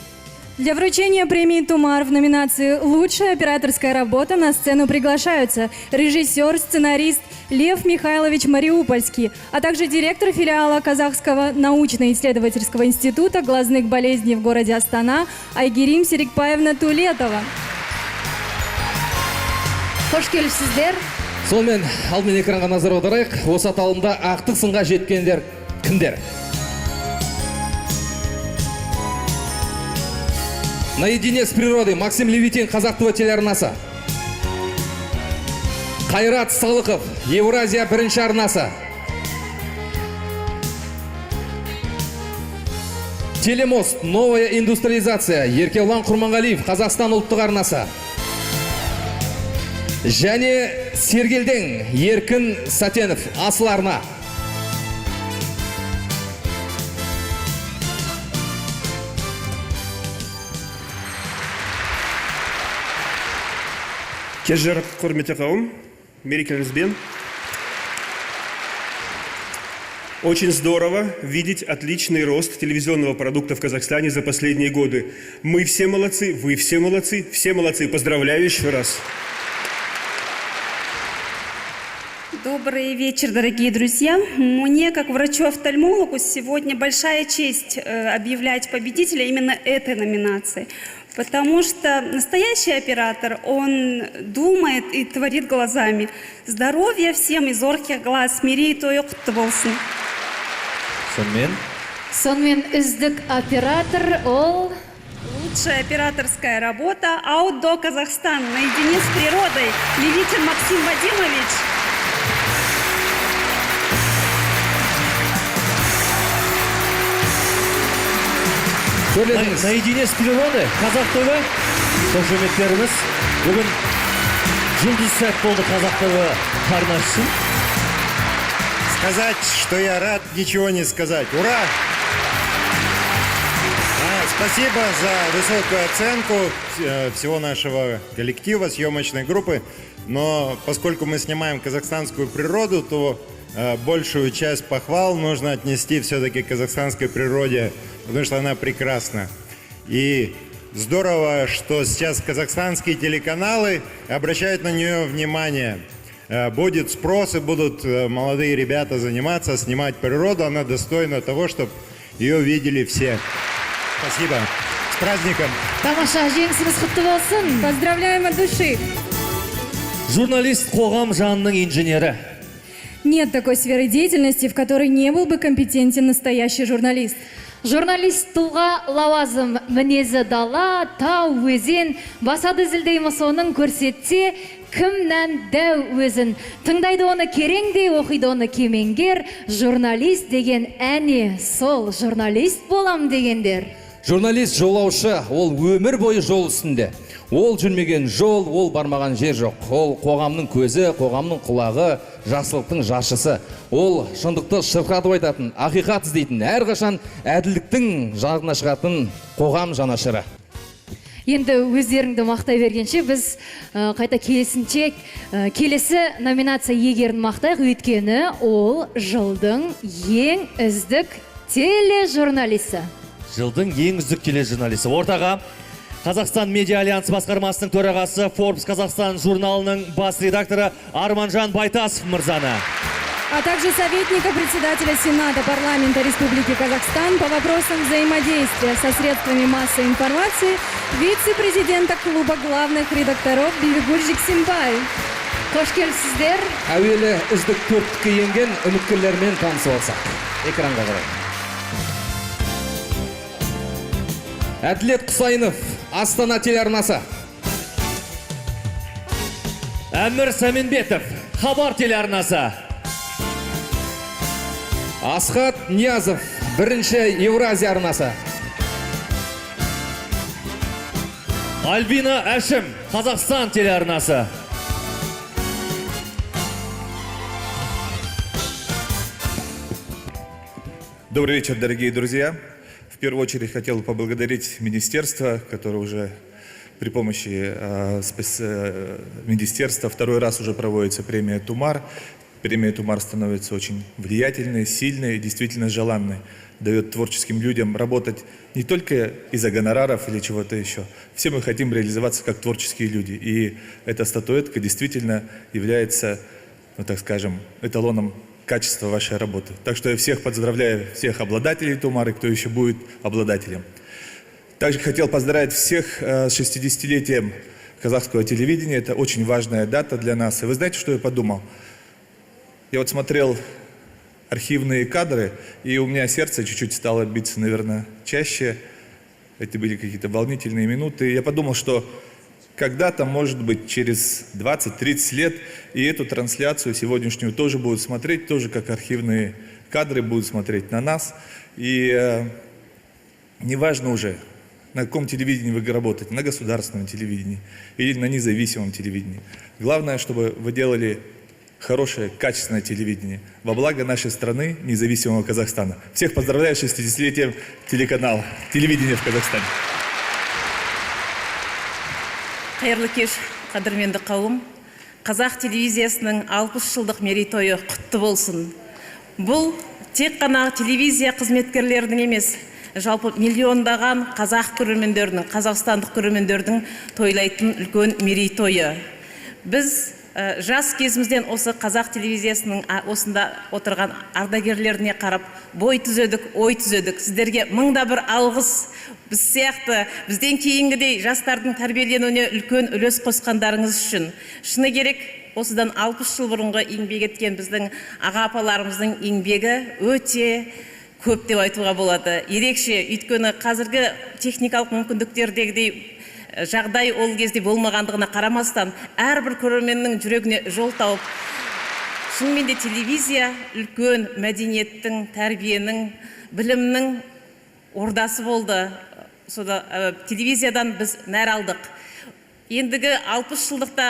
Speaker 6: Для вручения премии «Тумар» в номинации «Лучшая операторская работа» на сцену приглашаются режиссер, сценарист Лев Михайлович Мариупольский, а также директор филиала Казахского научно-исследовательского института глазных болезней в городе Астана Айгерим Серикбаевна Тулетова.
Speaker 4: Қош келіпсіздер.
Speaker 5: Сонымен алдымен экранға назар аударайық. Осы аталымда ақтық сынға жеткендер кімдер? Наедине с природой Максим Левитин, Қазақ ТВ телеарнасы. Қайрат Салықов, Евразия бірінші арнасы. Телемост, новая индустриализация, Еркебұлан Құрманғалиев, Қазақстан ұлттық арнасы. Және Сергелден, Еркін Сатенов, Асыл арна.
Speaker 2: Кеш құрметті қауым, мерекелеріңізбен. Очень здорово видеть отличный рост телевизионного продукта в Казахстане за последние годы. Мы все молодцы, вы все молодцы. Поздравляю еще раз.
Speaker 17: Добрый вечер, дорогие друзья. Мне, как врачу-офтальмологу, сегодня большая честь объявлять победителя именно этой номинации. Потому что настоящий оператор, он думает и творит глазами. Здоровья всем и зорких глаз. Мерейтой құтты болсын.
Speaker 4: Сонымен үздік оператор ол...
Speaker 17: Лучшая операторская работа «Аудо Казахстан». Наедине с природой. Левитин Максим Вадимович.
Speaker 1: Наедине с природой, Қазақ ТВ, қошеметтеріміз, бүгін жұлдыз сәт болды Қазақ ТВ арнасы.
Speaker 18: Сказать, что я рад, ничего не сказать. Ура! Спасибо за высокую оценку всего нашего коллектива, съемочной группы. Но поскольку мы снимаем казахстанскую природу, то большую часть похвал нужно отнести все-таки к казахстанской природе, потому что она прекрасна. И здорово, что сейчас казахстанские телеканалы обращают на нее внимание. Будет спрос, и будут молодые ребята заниматься, снимать природу. Она достойна того, чтобы ее видели все. Спасибо. С праздником.
Speaker 4: Тамаша, жеңісіңіз құтты болсын.
Speaker 6: Поздравляем от души.
Speaker 1: Журналист қоғам жанының инженері.
Speaker 6: Нет такой сферы деятельности, в которой не был бы компетентен настоящий журналист.
Speaker 4: Журналист тұлға лауазым, мінезі дала, тау, өзен, басады зілдейміз оның көрсетсе, кімнен дәу өзін. Тыңдайды оны кереңде, оқиды оны кемеңгер. Журналист деген әне, сол журналист болам дегендер.
Speaker 5: Журналист жолаушы, ол өмір бойы жол үстінде. Ол жүрмеген жол, ол бармаған жер жоқ. Ол қоғамның көзі, қоғамның құлағы, жақсылықтың жаршысы. Ол шындықты шырқатып айтатын, ақиқат іздейтін, әрқашан әділдіктің жағына шығатын қоғам жанашыры.
Speaker 4: Енді өздеріңді мақтай бергенше біз қайта келесі номинация егерін мақтайық, өйткені ол жылдың ең үздік тележурналисі.
Speaker 1: Жылдың ең үздік тележурналисі. Ортаға Қазақстан Медиа Альянсы басқармасының төрағасы, Forbes Қазақстан журналының бас редакторы Арманжан Байтасов мырзаны.
Speaker 6: А также советника председателя Сената парламента Республики Казахстан по вопросам взаимодействия со средствами массовой информации, вице-президента клуба главных редакторов Бибигуль Жексенбай.
Speaker 4: Қош келіпсіздер.
Speaker 5: Әуелі үздік төрттікке енген үміткерлермен танысып алсақ. Экранға қарай. Әділет Құсайынов, Астана телеарнасы.
Speaker 1: Әмір Сәменбетов, Хабар телеарнасы.
Speaker 5: Асхат Ниязов, бірінші Евразия арнасы.
Speaker 1: Альбина Әшім, Қазақстан телеарнасы.
Speaker 13: Добрый вечер, дорогие друзья. В первую очередь хотел поблагодарить министерство, которое уже при помощи министерства второй раз уже проводится премия «Тумар». Премия «Тумар» становится очень влиятельной, сильной и действительно желанной. Дает творческим людям работать не только из-за гонораров или чего-то еще. Все мы хотим реализоваться как творческие люди. И эта статуэтка действительно является, ну так скажем, эталоном качества вашей работы. Так что я всех поздравляю, всех обладателей «Тумара», и кто еще будет обладателем. Также хотел поздравить всех с 60-летием казахского телевидения. Это очень важная дата для нас. И вы знаете, что я подумал? Я вот смотрел архивные кадры, и у меня сердце чуть-чуть стало биться, наверное, чаще. Это были какие-то волнительные минуты. И я подумал, что когда-то, может быть, через 20-30 лет и эту трансляцию сегодняшнюю тоже будут смотреть, тоже как архивные кадры будут смотреть на нас. И неважно уже, на каком телевидении вы работаете, на государственном телевидении или на независимом телевидении. Главное, чтобы вы делали хорошее, качественное телевидение во благо нашей страны, независимого Казахстана. Всех поздравляю с 60-летием телеканала, телевидения в Казахстане.
Speaker 7: Қайырлы кеш, қадірменді қауым. Қазақ телевизиясының 60 жылдық мерейтойы құтты болсын. Бұл тек қана телевизия қызметкерлерінің емес, жалпы миллиондаған қазақ көрермендерінің, қазақстандық көрермендердің тойлайтын үлкен мерейтойы. Біз жас кезімізден осы қазақ телевизиясының осында отырған ардагерлеріне қарап бой түзедік, ой түзедік. Сіздерге мыңда бір алғыс. Біз сияқты, бізден кейінгідей жастардың тәрбиеленуіне үлкен үлес қосқандарыңыз үшін. Шыны керек, осыдан 60 жыл бұрынғы еңбек еткен біздің аға-апаларымыздың еңбегі өте көп деп айтуға болады. Ерекше, өйткені қазіргі техникалық мүмкіндіктердегідей жағдай ол кезде болмағандығына қарамастан, әрбір көрерменнің жүрегіне жол тауып, шынымен де телевизия үлкен мәдениеттің, тәрбиенің, білімнің ордасы болды. Телевизиядан біз нәр алдық. Ендігі 60 жылдықта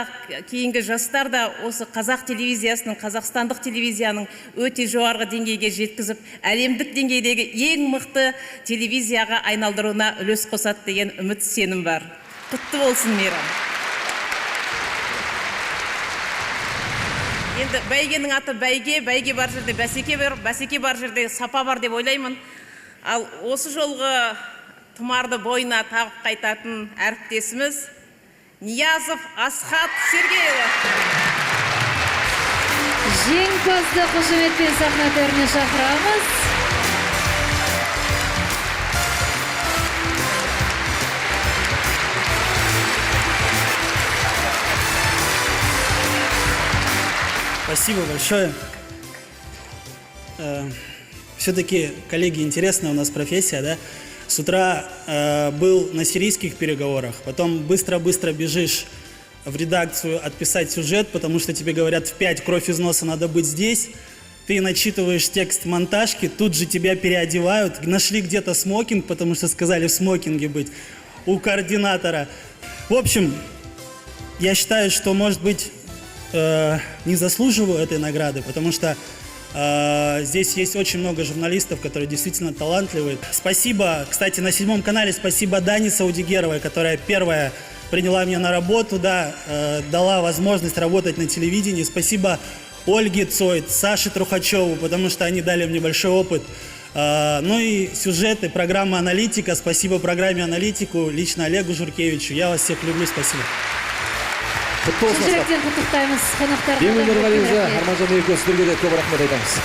Speaker 7: кейінгі жастар да осы қазақ телевизиясының, қазақстандық телевизияның өте жоғарғы деңгейге жеткізіп, әлемдік деңгейдегі ең мықты телевизияға айналдыруына үлес қосады деген үміт, сенім бар. Құтты болсын, мейрам. Енді бәйгенің аты бәйге, бәйге бар жерде бәсеке бар жерде сапа бар деп ойлаймын. Ал осы жолғы Тұмарды бойына тағып қайтатын әріптесіміз Ниязов Асхат Сергейұлы.
Speaker 4: Жеңімпазды қошеметпен сахна төріне шақырамыз.
Speaker 19: Спасибо большое. Все-таки, коллеги, интересная у нас профессия, да? С утра был на сирийских переговорах, потом быстро-быстро бежишь в редакцию отписать сюжет, потому что тебе говорят в 5 кровь из носа, надо быть здесь. Ты начитываешь текст монтажки, тут же тебя переодевают. Нашли где-то смокинг, потому что сказали в смокинге быть у координатора. В общем, я считаю, что, может быть, не заслуживаю этой награды, потому что Здесь есть очень много журналистов, которые действительно талантливые. Спасибо, кстати, на 7 канале спасибо Дане Саудигеровой, которая первая приняла меня на работу, да, дала возможность работать на телевидении. Спасибо Ольге Цойт, Саше Трухачеву, потому что они дали мне большой опыт. Ну и сюжеты, программа «Аналитика». Спасибо программе «Аналитику», лично Олегу Журкевичу. Я вас всех люблю, спасибо.
Speaker 4: Шын жүректен құттықтаймыз қонақтарға.
Speaker 5: Емін Нұрғалиевза, Арманжан Ерке сіздерге де көп рахмет айтамыз.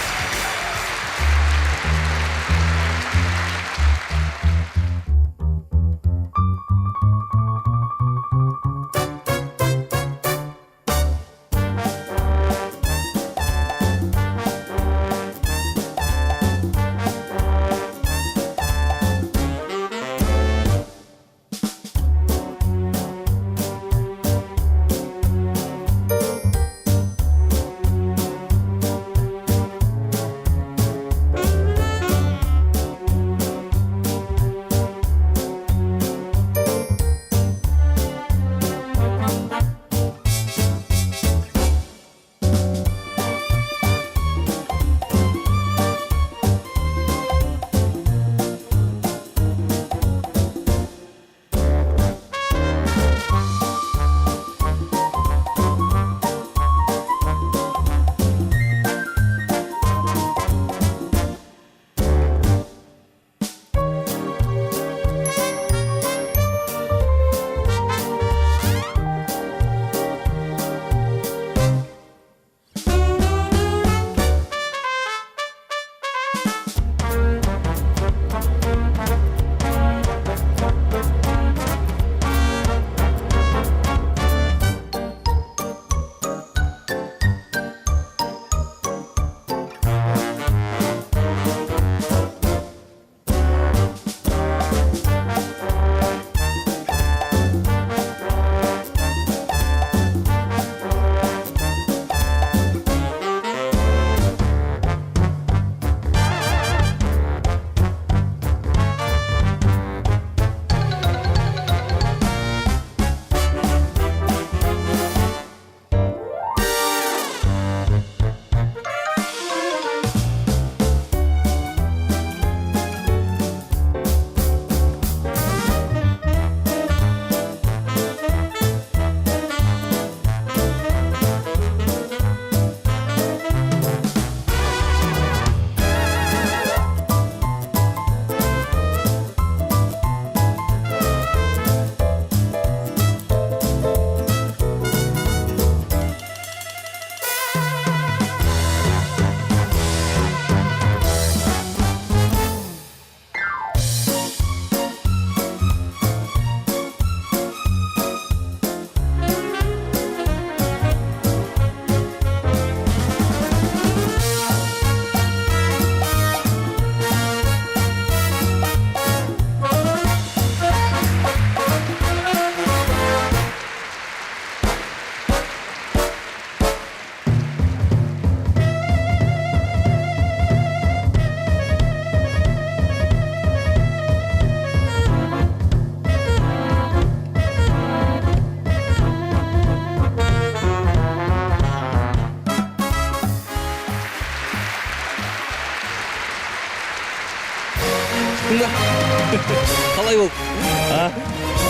Speaker 5: Қалай болды?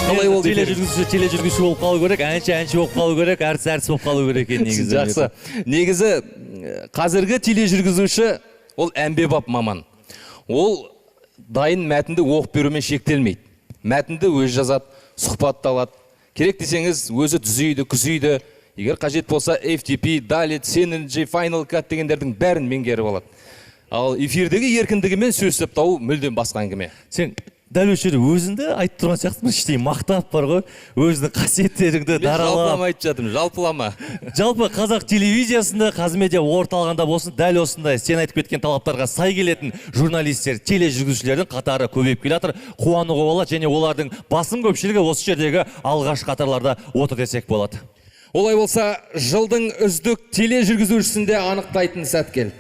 Speaker 5: Қалай болды?
Speaker 1: Тележүргізуші болып қалу керек, әнші болып қалу керек, әртіс болып қалу керек екен негізі.
Speaker 5: Жақсы. Негізі қазіргі тележүргізуші ол әмбебап маман. Ол дайын мәтінді оқып берумен шектелмейді. Мәтінді өзі жазады, сұхбатты алады. Керек десеңіз, өзі түзейді, күзейді. Егер қажет болса FTP, Dalit, Synergy, Final Cut дегендердің бәрін меңгеріп алады. Ал эфирдегі еркіндігімен сөз тауы мүлдем басқа әңгіме.
Speaker 1: Сен дәл осы жерде өзіңді айтып тұрған сияқтысың, іштей мақтап бар ғой, өзіңнің қасиеттеріңді даралап.
Speaker 5: Мен жалпылама айтып жатырмын, жалпылама.
Speaker 1: Жалпы қазақ телевизиясында, Қазмедиа орталығында болсын, дәл осындай сен айтып кеткен талаптарға сай келетін журналистер, тележүргізушілердің қатары көбейіп келе жатыр. Қуануға болады және олардың басым көпшілігі осы жердегі алғаш қатарларда отыр десек болады.
Speaker 5: Олай болса, жылдың үздік тележүргізушісінде анықтайтын сәт келді.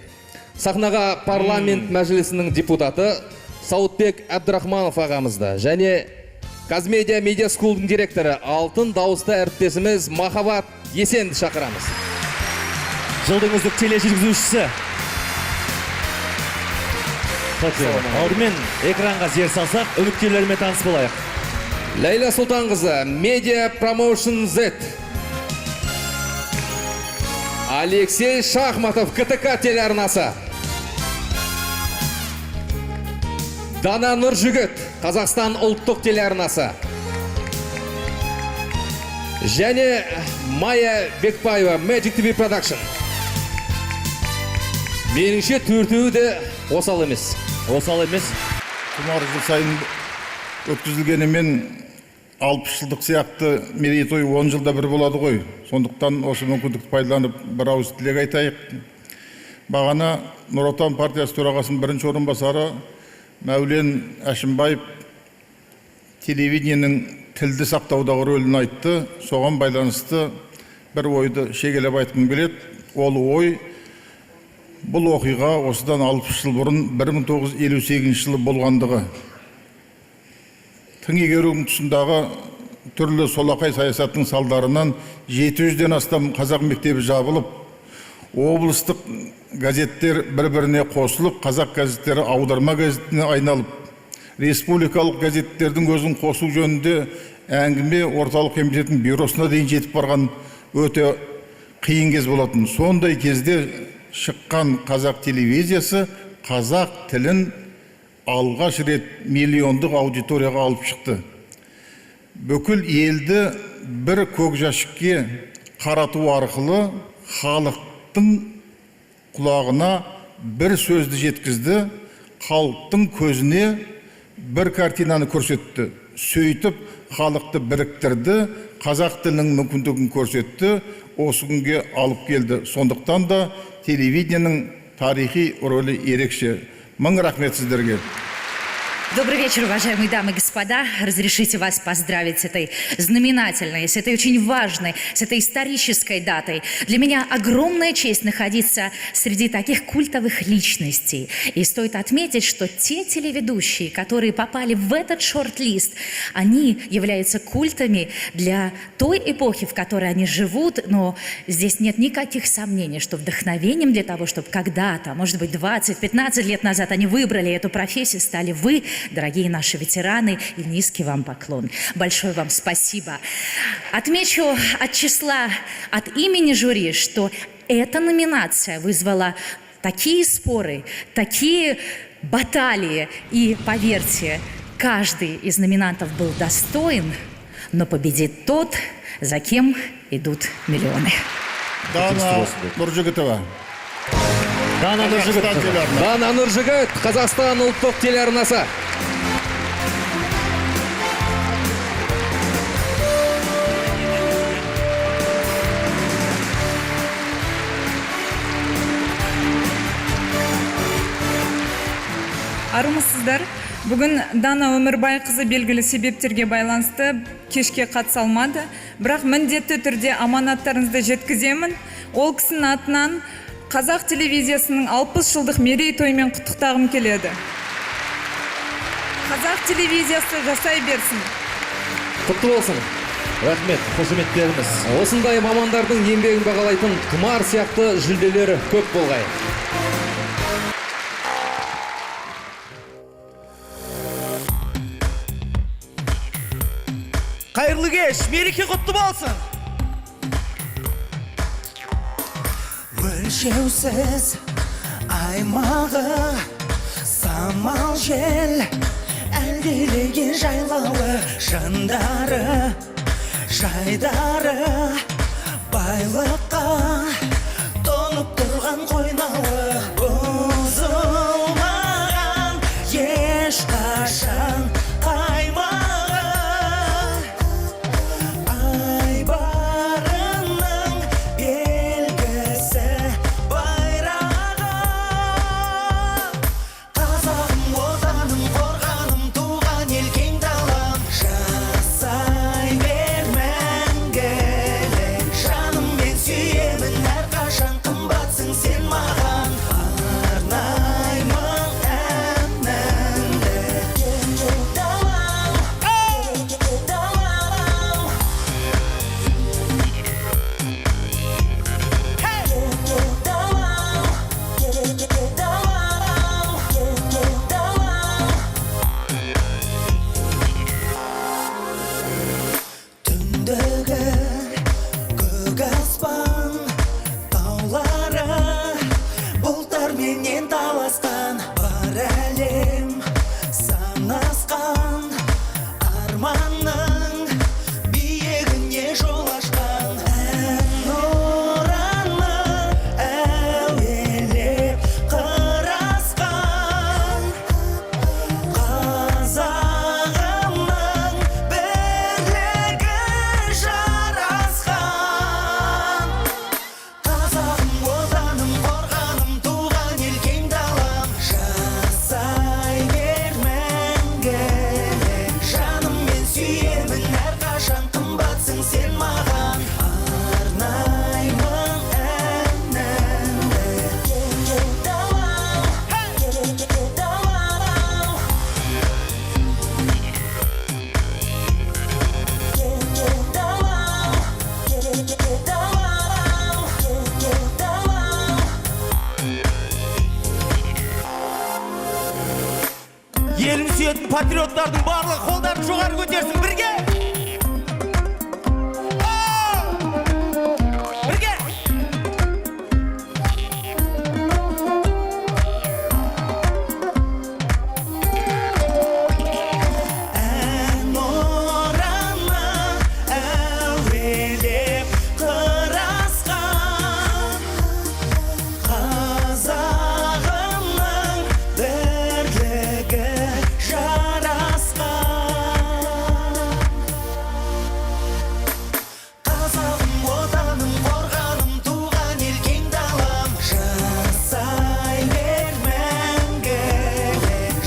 Speaker 5: Сахнаға парламент мәжілісінің депутаты Сауытбек Әбдірахманов ағамызды және Қазмедиа Медиа Скулдың директоры алтын дауысты әріптесіміз Махаббат Есенді шақырамыз.
Speaker 1: Жылдың үздік тележүргізушісі Алдымен экранға зер салсақ, үміткерлермен таныс болайық.
Speaker 5: Лейла Сұлтанқызы, Media Promotion Z. Алексей Шахматов, КТК телеарнасы. Дана Нұржігіт, Қазақстан ұлттық телеарнасы. Және Майя Бекбаева, Magic TV Production. Меніңше төртеуі де осал емес.
Speaker 1: Осал емес.
Speaker 20: Тұмар жыл сайын өткізілгенімен 60 жылдық сияқты мерейтой 10 жылда бір болады ғой. Сондықтан осы мүмкіндікті пайдаланып бір ауыз тілек айтайық. Бағана Нұр Отан партиясы төрағасының бірінші орынбасары Мәулен Әшімбаев телевидениенің тілді сақтаудағы рөлін айтты. Соған байланысты бір ойды шегелеп айтқым келеді. Ол ой, бұл оқиға осыдан 60 жыл бұрын 1958 жылы болғандығы. Тың игерудің тұсындағы түрлі солақай саясаттың салдарынан 700-ден астам қазақ мектебі жабылып, облыстық газеттер бір-біріне қосылып, қазақ газеттері аударма газетіне айналып, республикалық газеттердің өзін қосу жөнінде әңгіме орталық комитетінің бюросына дейін жетіп барған өте қиын кез болатын. Сондай кезде шыққан қазақ телевизиясы қазақ тілін алғаш рет миллиондық аудиторияға алып шықты. Бүкіл елді бір көк жәшікке қарату арқылы халықтың құлағына бір сөзді жеткізді, халықтың көзіне бір картинаны көрсетті. Сөйтіп халықты біріктірді, қазақ тілінің мүмкіндігін көрсетті, осы күнге алып келді. Сондықтан да телевидениенің тарихи рөлі ерекше. Мың рахмет сіздерге.
Speaker 21: Добрый вечер, уважаемые дамы и господа. Разрешите вас поздравить с этой знаменательной, с этой очень важной, с этой исторической датой. Для меня огромная честь находиться среди таких культовых личностей. И стоит отметить, что те телеведущие, которые попали в этот шорт-лист, они являются культами для той эпохи, в которой они живут. Но здесь нет никаких сомнений, что вдохновением для того, чтобы когда-то, может быть, 20-15 лет назад они выбрали эту профессию, стали вы, дорогие наши ветераны, и низкий вам поклон. Большое вам спасибо. Отмечу от имени жюри, что эта номинация вызвала такие споры, такие баталии. И поверьте, каждый из номинантов был достоин, но победит тот, за кем идут миллионы.
Speaker 20: Дана Нұржігітова.
Speaker 5: Дана Нұржігіт, Қазақстан ұлттық телеарнасы.
Speaker 22: Армысыздар. Бүгін Дана Өмірбайқызы белгілі себептерге байланысты кешке қатыса алмады. Бірақ міндетті түрде аманаттарыңызды жеткіземін. Ол кісінің атынан Қазақ телевизиясының 60 жылдық мерейтоймен құттықтағым келеді. Қазақ телевизиясы жасай берсін.
Speaker 5: Құтты болсын.
Speaker 1: Рахмет, қошеметтеріміз.
Speaker 5: Осындай мамандардың еңбегін бағалайтын тұмар сияқты жүлделері көп болғай.
Speaker 24: Қайырлы кеш, мереке құтты болсын.
Speaker 25: Өлшеусіз аймағы самал жел, әлдилеген жайлауы, жандары, жайдары, байлыққа тонып тұрған қойнауы, бұзылмаған ешқашан қаймағы. Жаным мен сүйемін әр жарасқан бар әлем санасқан арманның биігіне жол ашқан ән ұраны әуелеп қырасқан қазағымның бірлігі жарасқан қазағым отаным қорғаным туған ел кең далам жасай бер мәңгілік жаныммен сүйемін әрқашан қымбатсың сен маған арнаймын әнімді кең далам кең далам
Speaker 24: Елін сүйетін патриоттардың барлығы қолдарын жоғары көтерсін бірге. Бірге.
Speaker 25: ән ұраны әуелеп қырасқан қазағымның бірлігі жарасқан қазағым отаным қорғаным туған ел кең далам жасай бер мәңгілік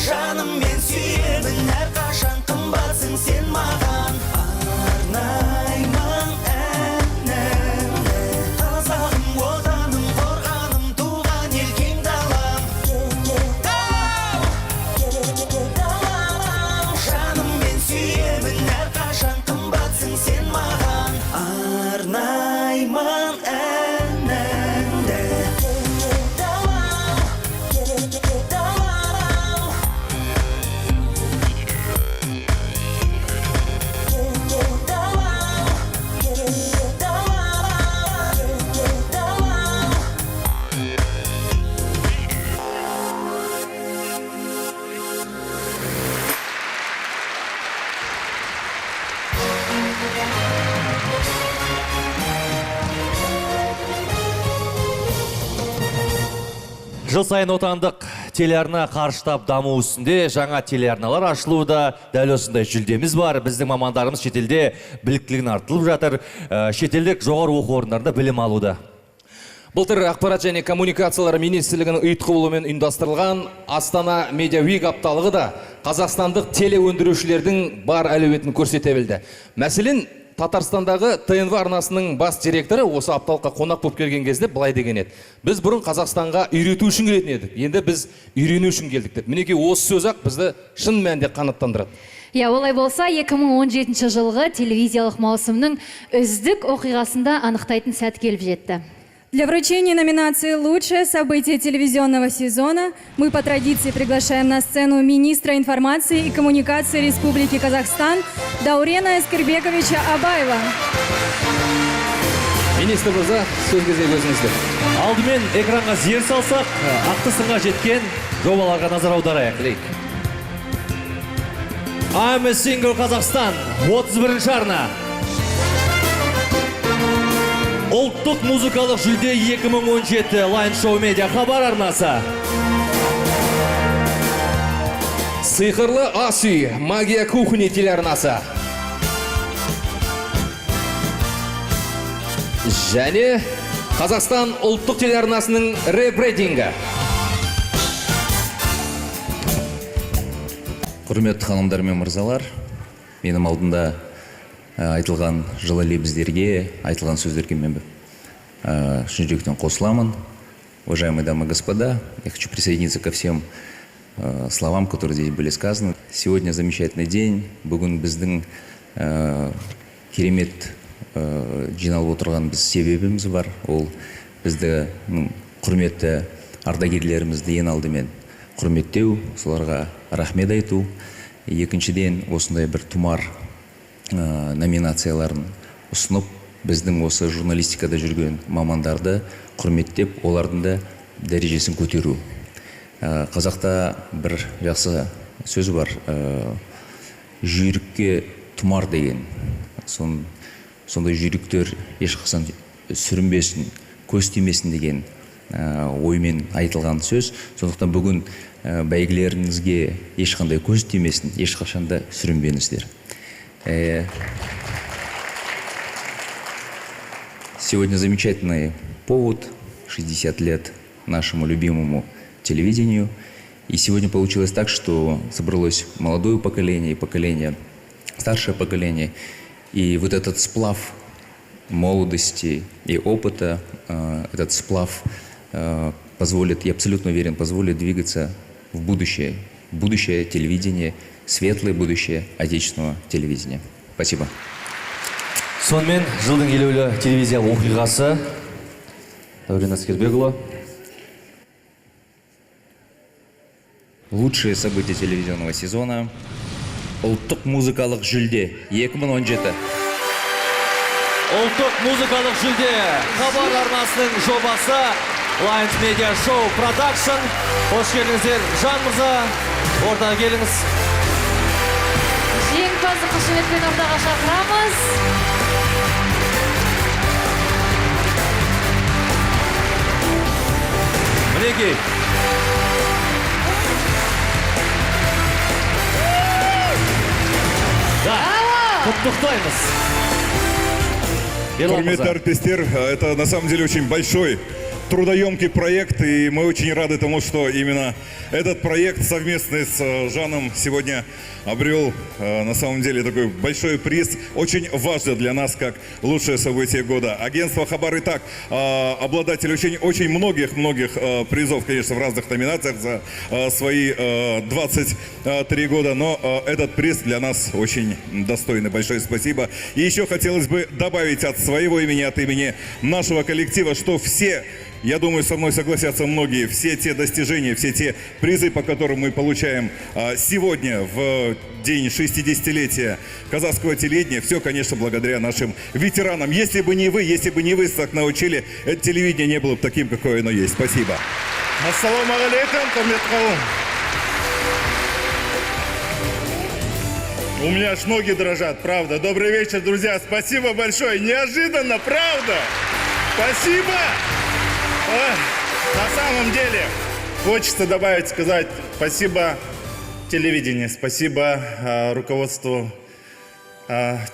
Speaker 25: жаныммен сүйемін әрқашан қымбатсың сен маған арнаймын әнімді қазағым отаным қорғаным туған ел кең далам жаныммен сүйемін әрқашан қымбатсың сен маған арнаймын әнімді
Speaker 1: Жыл сайын отандық телеарна қарыштап даму үстінде, жаңа телеарналар ашылуда, дәл осындай жүлдеміз бар. Біздің мамандарымыз шетелде біліктілігін артылып жатыр, шетелдік жоғары оқу орындарында білім алуда.
Speaker 5: Былтыр ақпарат және коммуникациялар министрлігінің ұйытқылығымен ұйымдастырылған Астана Медиа Week апталығы да қазақстандық телеөндірушілердің бар әлеуетін көрсете білді. Мәселен, Татарстандағы ТНВ арнасының бас директоры осы апталыққа қонақ болып келген кезде былай деген еді: біз бұрын Қазақстанға үйрету үшін келетін едік, енді біз үйрену үшін келдік деп. Мінекей осы сөз ақ бізді шын мәнінде қанаттандырады.
Speaker 4: Я, олай болса, 2017 жылғы телевизиялық маусымның үздік оқиғасында анықтайтын сәт келіп жетті.
Speaker 6: Для вручения номинации «Лучшее событие телевизионного сезона» мы по традиции приглашаем на сцену министра информации и коммуникации Республики Казахстан Даурена Эскербековича Абаева.
Speaker 5: Министр мырза, сөз кезегі өзіңізде.
Speaker 1: Алдымен экранға зер салсақ, ақты сынға жеткен жобаларға назар аударайық. I'm a Single Қазақстан, 31-ші арна. Ұлттық музыкалық жүлде 2017 Line Show Media хабар арнасы.
Speaker 5: Сиқырлы ас үй, магия кухни телеарнасы. Және Қазақстан ұлттық телеарнасының ребрендингі.
Speaker 3: Құрметті ханымдар мен мырзалар, менің алдында айтылған жылы лебіздерге, айтылған сөздерге мен шын жүректен қосыламын. Уважаемые дамы и господа, я хочу присоединиться ко всем словам, которые здесь были сказаны. Сегодня замечательный день. Бүгін біздің керемет жиналып отырған біз себебіміз бар. Ол бізді құрметті ардагерлерімізді ең алдымен құрметтеу, соларға рахмет айту. Екіншіден, осындай бір тұмар номинацияларын ұсынып, біздің осы журналистикада жүрген мамандарды құрметтеп, олардың да дәрежесін көтеру. Қазақта бір жақсы сөз бар, жүйрікке тұмар деген. Сондай жүйріктер ешқашан сүрінбесін, көз тимесін деген оймен айтылған сөз. Сондықтан бүгін бәйгелеріңізге ешқандай көз тимесін, ешқашанда сүрінбеңіздер. Сегодня замечательный повод, 60 лет нашему любимому телевидению. И сегодня получилось так, что собралось молодое поколение и поколение, старшее поколение. И вот этот сплав молодости и опыта, этот сплав позволит, я абсолютно уверен, позволит двигаться в будущее. Будущее телевидения, светлое будущее отечественного телевидения. Спасибо.
Speaker 1: Сонымен жылдың елеулі телевизиялық оқиғасы Дәурен Әскербекұлы.
Speaker 3: Лучшие события телевизионного сезона. Ұлттық музыкалық жүлде 2017.
Speaker 1: Ұлттық музыкалық жүлде хабар арнасының жобасы Lions Media Show Production. Қош келдіңіздер, Жан мырза, ортаға келіңіз.
Speaker 4: Жеңімпазды қошеметпен ортаға шақырамыз.
Speaker 1: Мінекей. Да, құттықтаймыз.
Speaker 8: Құрметті әріптестер, это на самом деле очень большой, трудоемкий проект, и мы очень рады тому, что именно этот проект совместный с Жаном сегодня обрел на самом деле такой большой приз, очень важно для нас, как лучшее событие года. Агентство «Хабар» и так обладатель очень многих призов, конечно, в разных номинациях за свои 23 года, но этот приз для нас очень достойный. Большое спасибо. И еще хотелось бы добавить от своего имени, от имени нашего коллектива, что все, я думаю, со мной согласятся многие, все те достижения, все те призы, по которым мы получаем сегодня в день 60-летия казахского телевидения, все, конечно, благодаря нашим ветеранам. Если бы не вы так научили, это телевидение не было бы таким, какое оно есть. Спасибо.
Speaker 13: Ассаламу алейкум, құрметті қауым. У меня аж ноги дрожат, правда. Добрый вечер, друзья. Спасибо большое. Неожиданно, правда. Спасибо. На самом деле, хочется добавить, сказать спасибо телевидению, спасибо руководству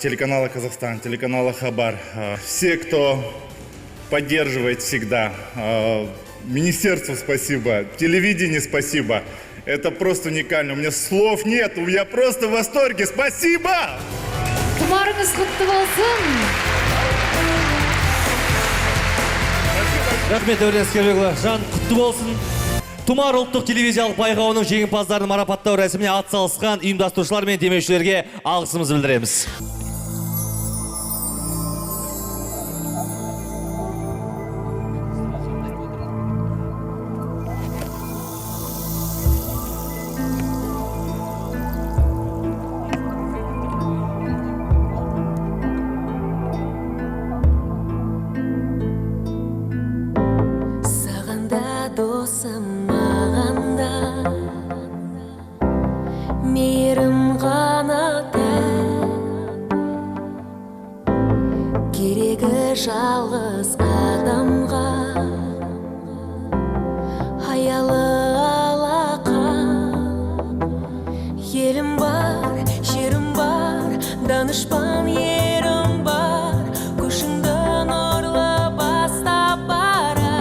Speaker 13: телеканала «Казахстан», телеканала «Хабар». Все, кто поддерживает всегда. Министерству спасибо, телевидению спасибо. Это просто уникально. У меня слов нет, я просто в восторге. Спасибо!
Speaker 4: Тұмарыңыз құтты болсын.
Speaker 1: Рахмет, Дәурен Әскербекұлы. Жан, құтты болсын. Тұмар ұлттық телевизиялық байқауының жеңімпаздарын марапаттау рәсіміне атсалысқан ұйымдастырушылар мен демеушілерге алғысымызды білдіреміз.
Speaker 25: Досым мағанда мейірім ғана тән, керегі жалғыз адамға аялы алақан. Елім бар, жерім бар, данышпан ерім бар, көшіңді нұрлы бастап бара.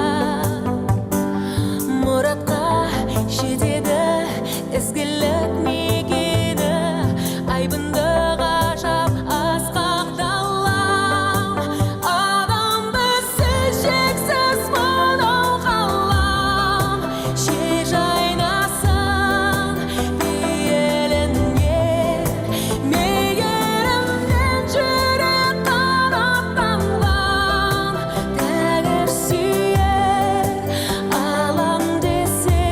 Speaker 25: Мұратқа жетеді ізгілік мекені, айбынды ғажап асқақ далам. Адам бізді шексіз мынау ғалам, жер жайнасын пейілінен, мейірімнен жүрек танып танған. Тәңір сүйер алам десе,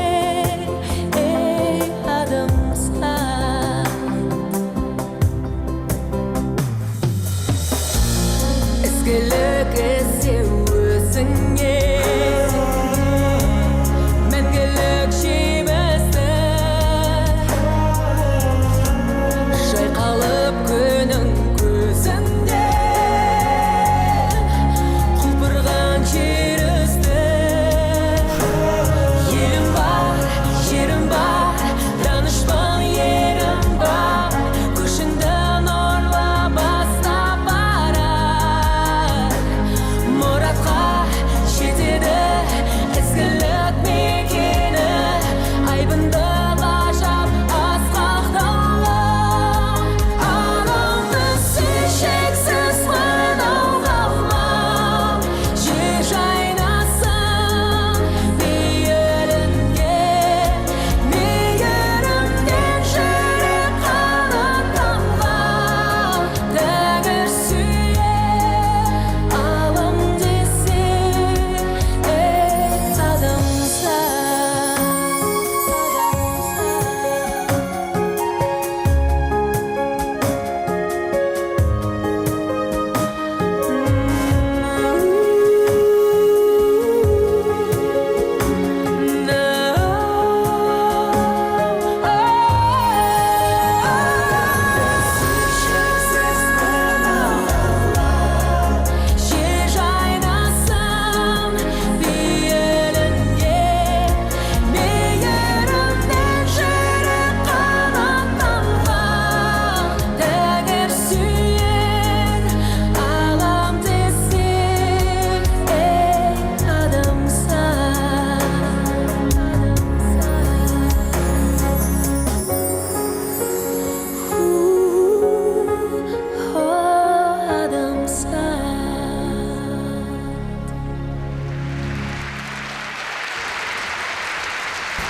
Speaker 25: ей адамсың.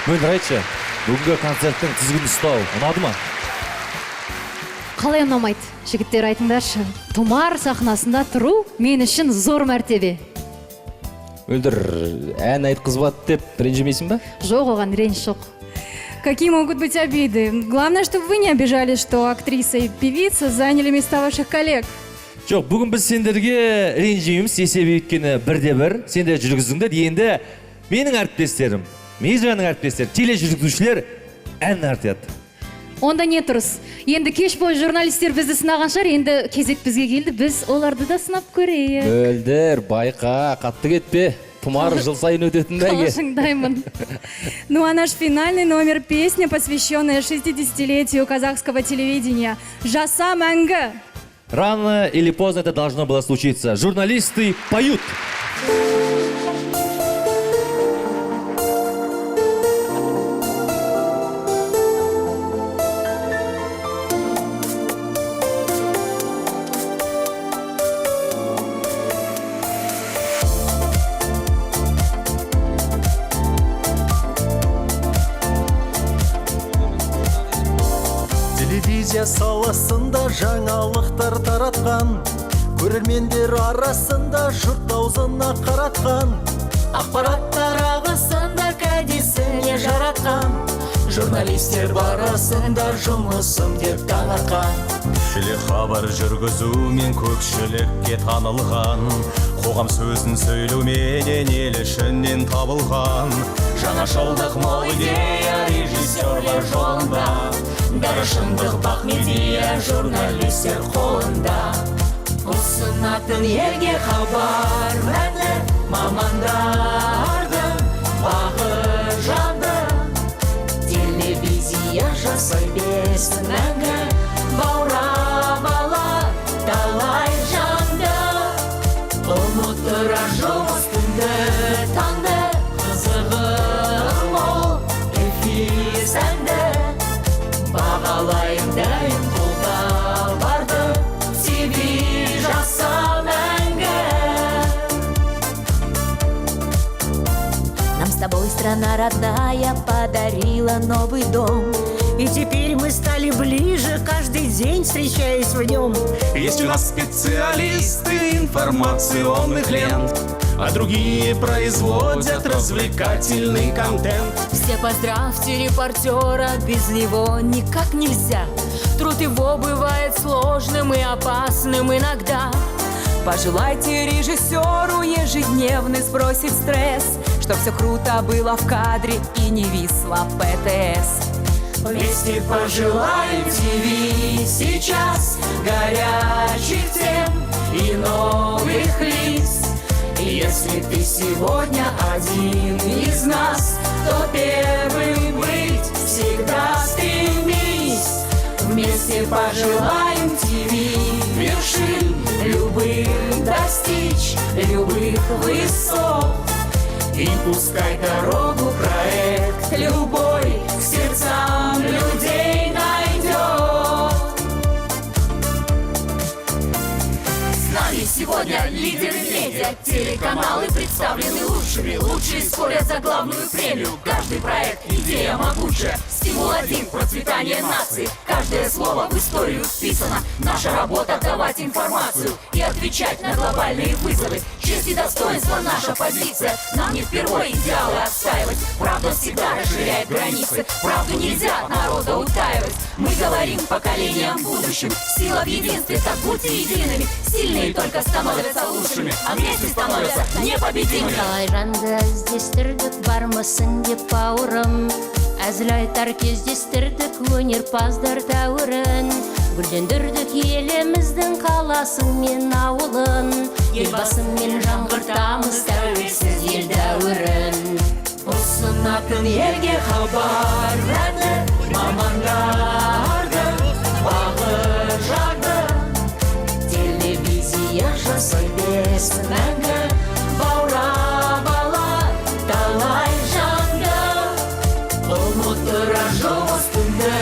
Speaker 1: Мөлдір айтшы, бүгінгі концерттің тізгінін ұстау ұнады ма?
Speaker 4: Қалай ұнамайды? Жігіттер айтыңдаршы. Тұмар сахнасында тұру мен үшін зор мәртебе.
Speaker 5: Мөлдір, ән айтқызбады деп ренжімейсің ба?
Speaker 4: Жоқ, оған реніш жоқ.
Speaker 6: Какие могут быть обиды? Главное, чтобы вы не обижались, что актриса и певица заняли места ваших коллег.
Speaker 1: Жоқ, бүгін біз сендерге ренжімейміз, есебі өйткені бірде-бір сендер жүргізіңдер. Енді менің әріптестерім, Мейіржанның әріптестері, тележүргізушілер ән артады.
Speaker 4: Онда не тұрыс? Енді кеш бойы журналистер бізді сынаған шығар, енді кезек бізге келді, біз оларды да сынап көрейік.
Speaker 5: Мөлдір, байқа, қатты кетпе. Тұмар жыл сайын өтетін бәйге.
Speaker 6: Қалашыңдаймын. Ну а наш финальный номер — песня, посвященная 60-летию казахского телевидения. «Жаса мәңгі».
Speaker 1: Рано или поздно это должно было случиться. Журналисты поют.
Speaker 24: Телевизия саласында жаңалықтар таратқан, көрермендер арасында жұрт аузына қаратқан, ақпараттар ағысында кәдесіне жаратқан, журналистер барасында жұмысым деп таң атқан. Шіле хабар жүргізумен көпшілікке танылған, қоғам сөзін сөйлеуменен ел ішінен табылған, жаңашылдық мол идея режиссерлар жолында, дара шындық бақ медиа журналистер қолында. Ұсынатын елге хабар мәні мамандардың бағы жанды, телевизия жасай берсін мәңгі, баурап алар талай жанды. Ұмыттыра жұмыс күнді таңды, қызығым мол эфир сәнді, бағалайым дайым қолда барды, ТВ жаса мәңгі.
Speaker 25: Нам с тобой страна родная подарила новый дом, и теперь мы стали ближе, каждый день встречаясь в нем.
Speaker 24: Есть у нас специалисты информационных лент, а другие производят развлекательный контент.
Speaker 25: Все поздравьте репортера, без него никак нельзя. Труд его бывает сложным и опасным иногда. Пожелайте режиссеру ежедневный сбросить стресс, чтоб все круто было в кадре и не висло ПТС.
Speaker 24: Вместе пожелаем ТВ сейчас горячих тем и новых лиц. И если ты сегодня один из нас, то первым быть всегда стремись. Вместе пожелаем ТВ вершин любых достичь, любых высот. И пускай дорогу проект любой к сердцам людей найдет.
Speaker 25: С нами сегодня лидеры медиа, телеканалы представлены лучшими. Лучшие спорят за главную премию. Каждый проект — идея могучая. Стимул один — процветание нации. Каждое слово в историю вписано. Наша работа — давать информацию и отвечать на глобальные вызовы. Честь и достоинство — наша позиция. Нам не впервые идеалы отстаивать. Правда всегда расширяет границы. Правду нельзя от народа утаивать. Мы говорим поколениям будущим. Сила в единстве, так будьте едиными. Сильные только становятся лучшими, а вместе становятся непобедимыми. Қалайжанды іздестірдік, бармысың деп бауырым. Әзіл айтар кездестірдік, өнерпаздар тәуірін. Гүлдендірдік еліміздің қаласын мен ауылын. Елбасымен жаңғыртамыз тәуелсіз ел дәуірін.
Speaker 24: Ұсынатын елге хабар мәні мамандардың бағы жанды,
Speaker 25: телевизия жасай берсін мәңгі,
Speaker 24: баурап алар талай жанды. Ұмыттыра жұмыс күнді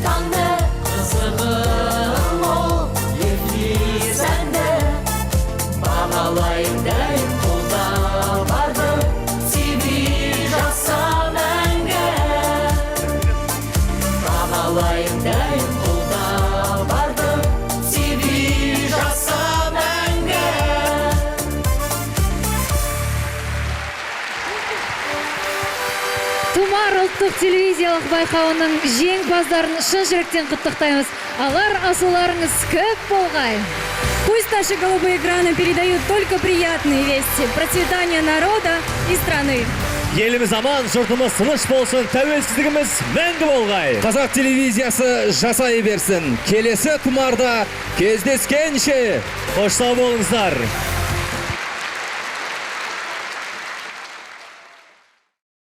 Speaker 24: таңды, қызығым мол эфир сәнді, бағалайым дайым қолда барды, ТВ жаса мәңгі.
Speaker 4: Тұмар ұлттық телевизиялық байқауының жеңімпаздарын шын жүректен құттықтаймыз. Алар асуларыңыз көп болғай.
Speaker 6: Пусть наши голубые экраны передают только приятные вести, процветание народа и страны.
Speaker 1: Еліміз аман, жұртымыз тыныш болсын, тәуелсіздігіміз мәңгі болғай.
Speaker 5: Қазақ телевизиясы жасай берсін. Келесі тұмарда кездескенше.
Speaker 1: Қош сау болыңыздар.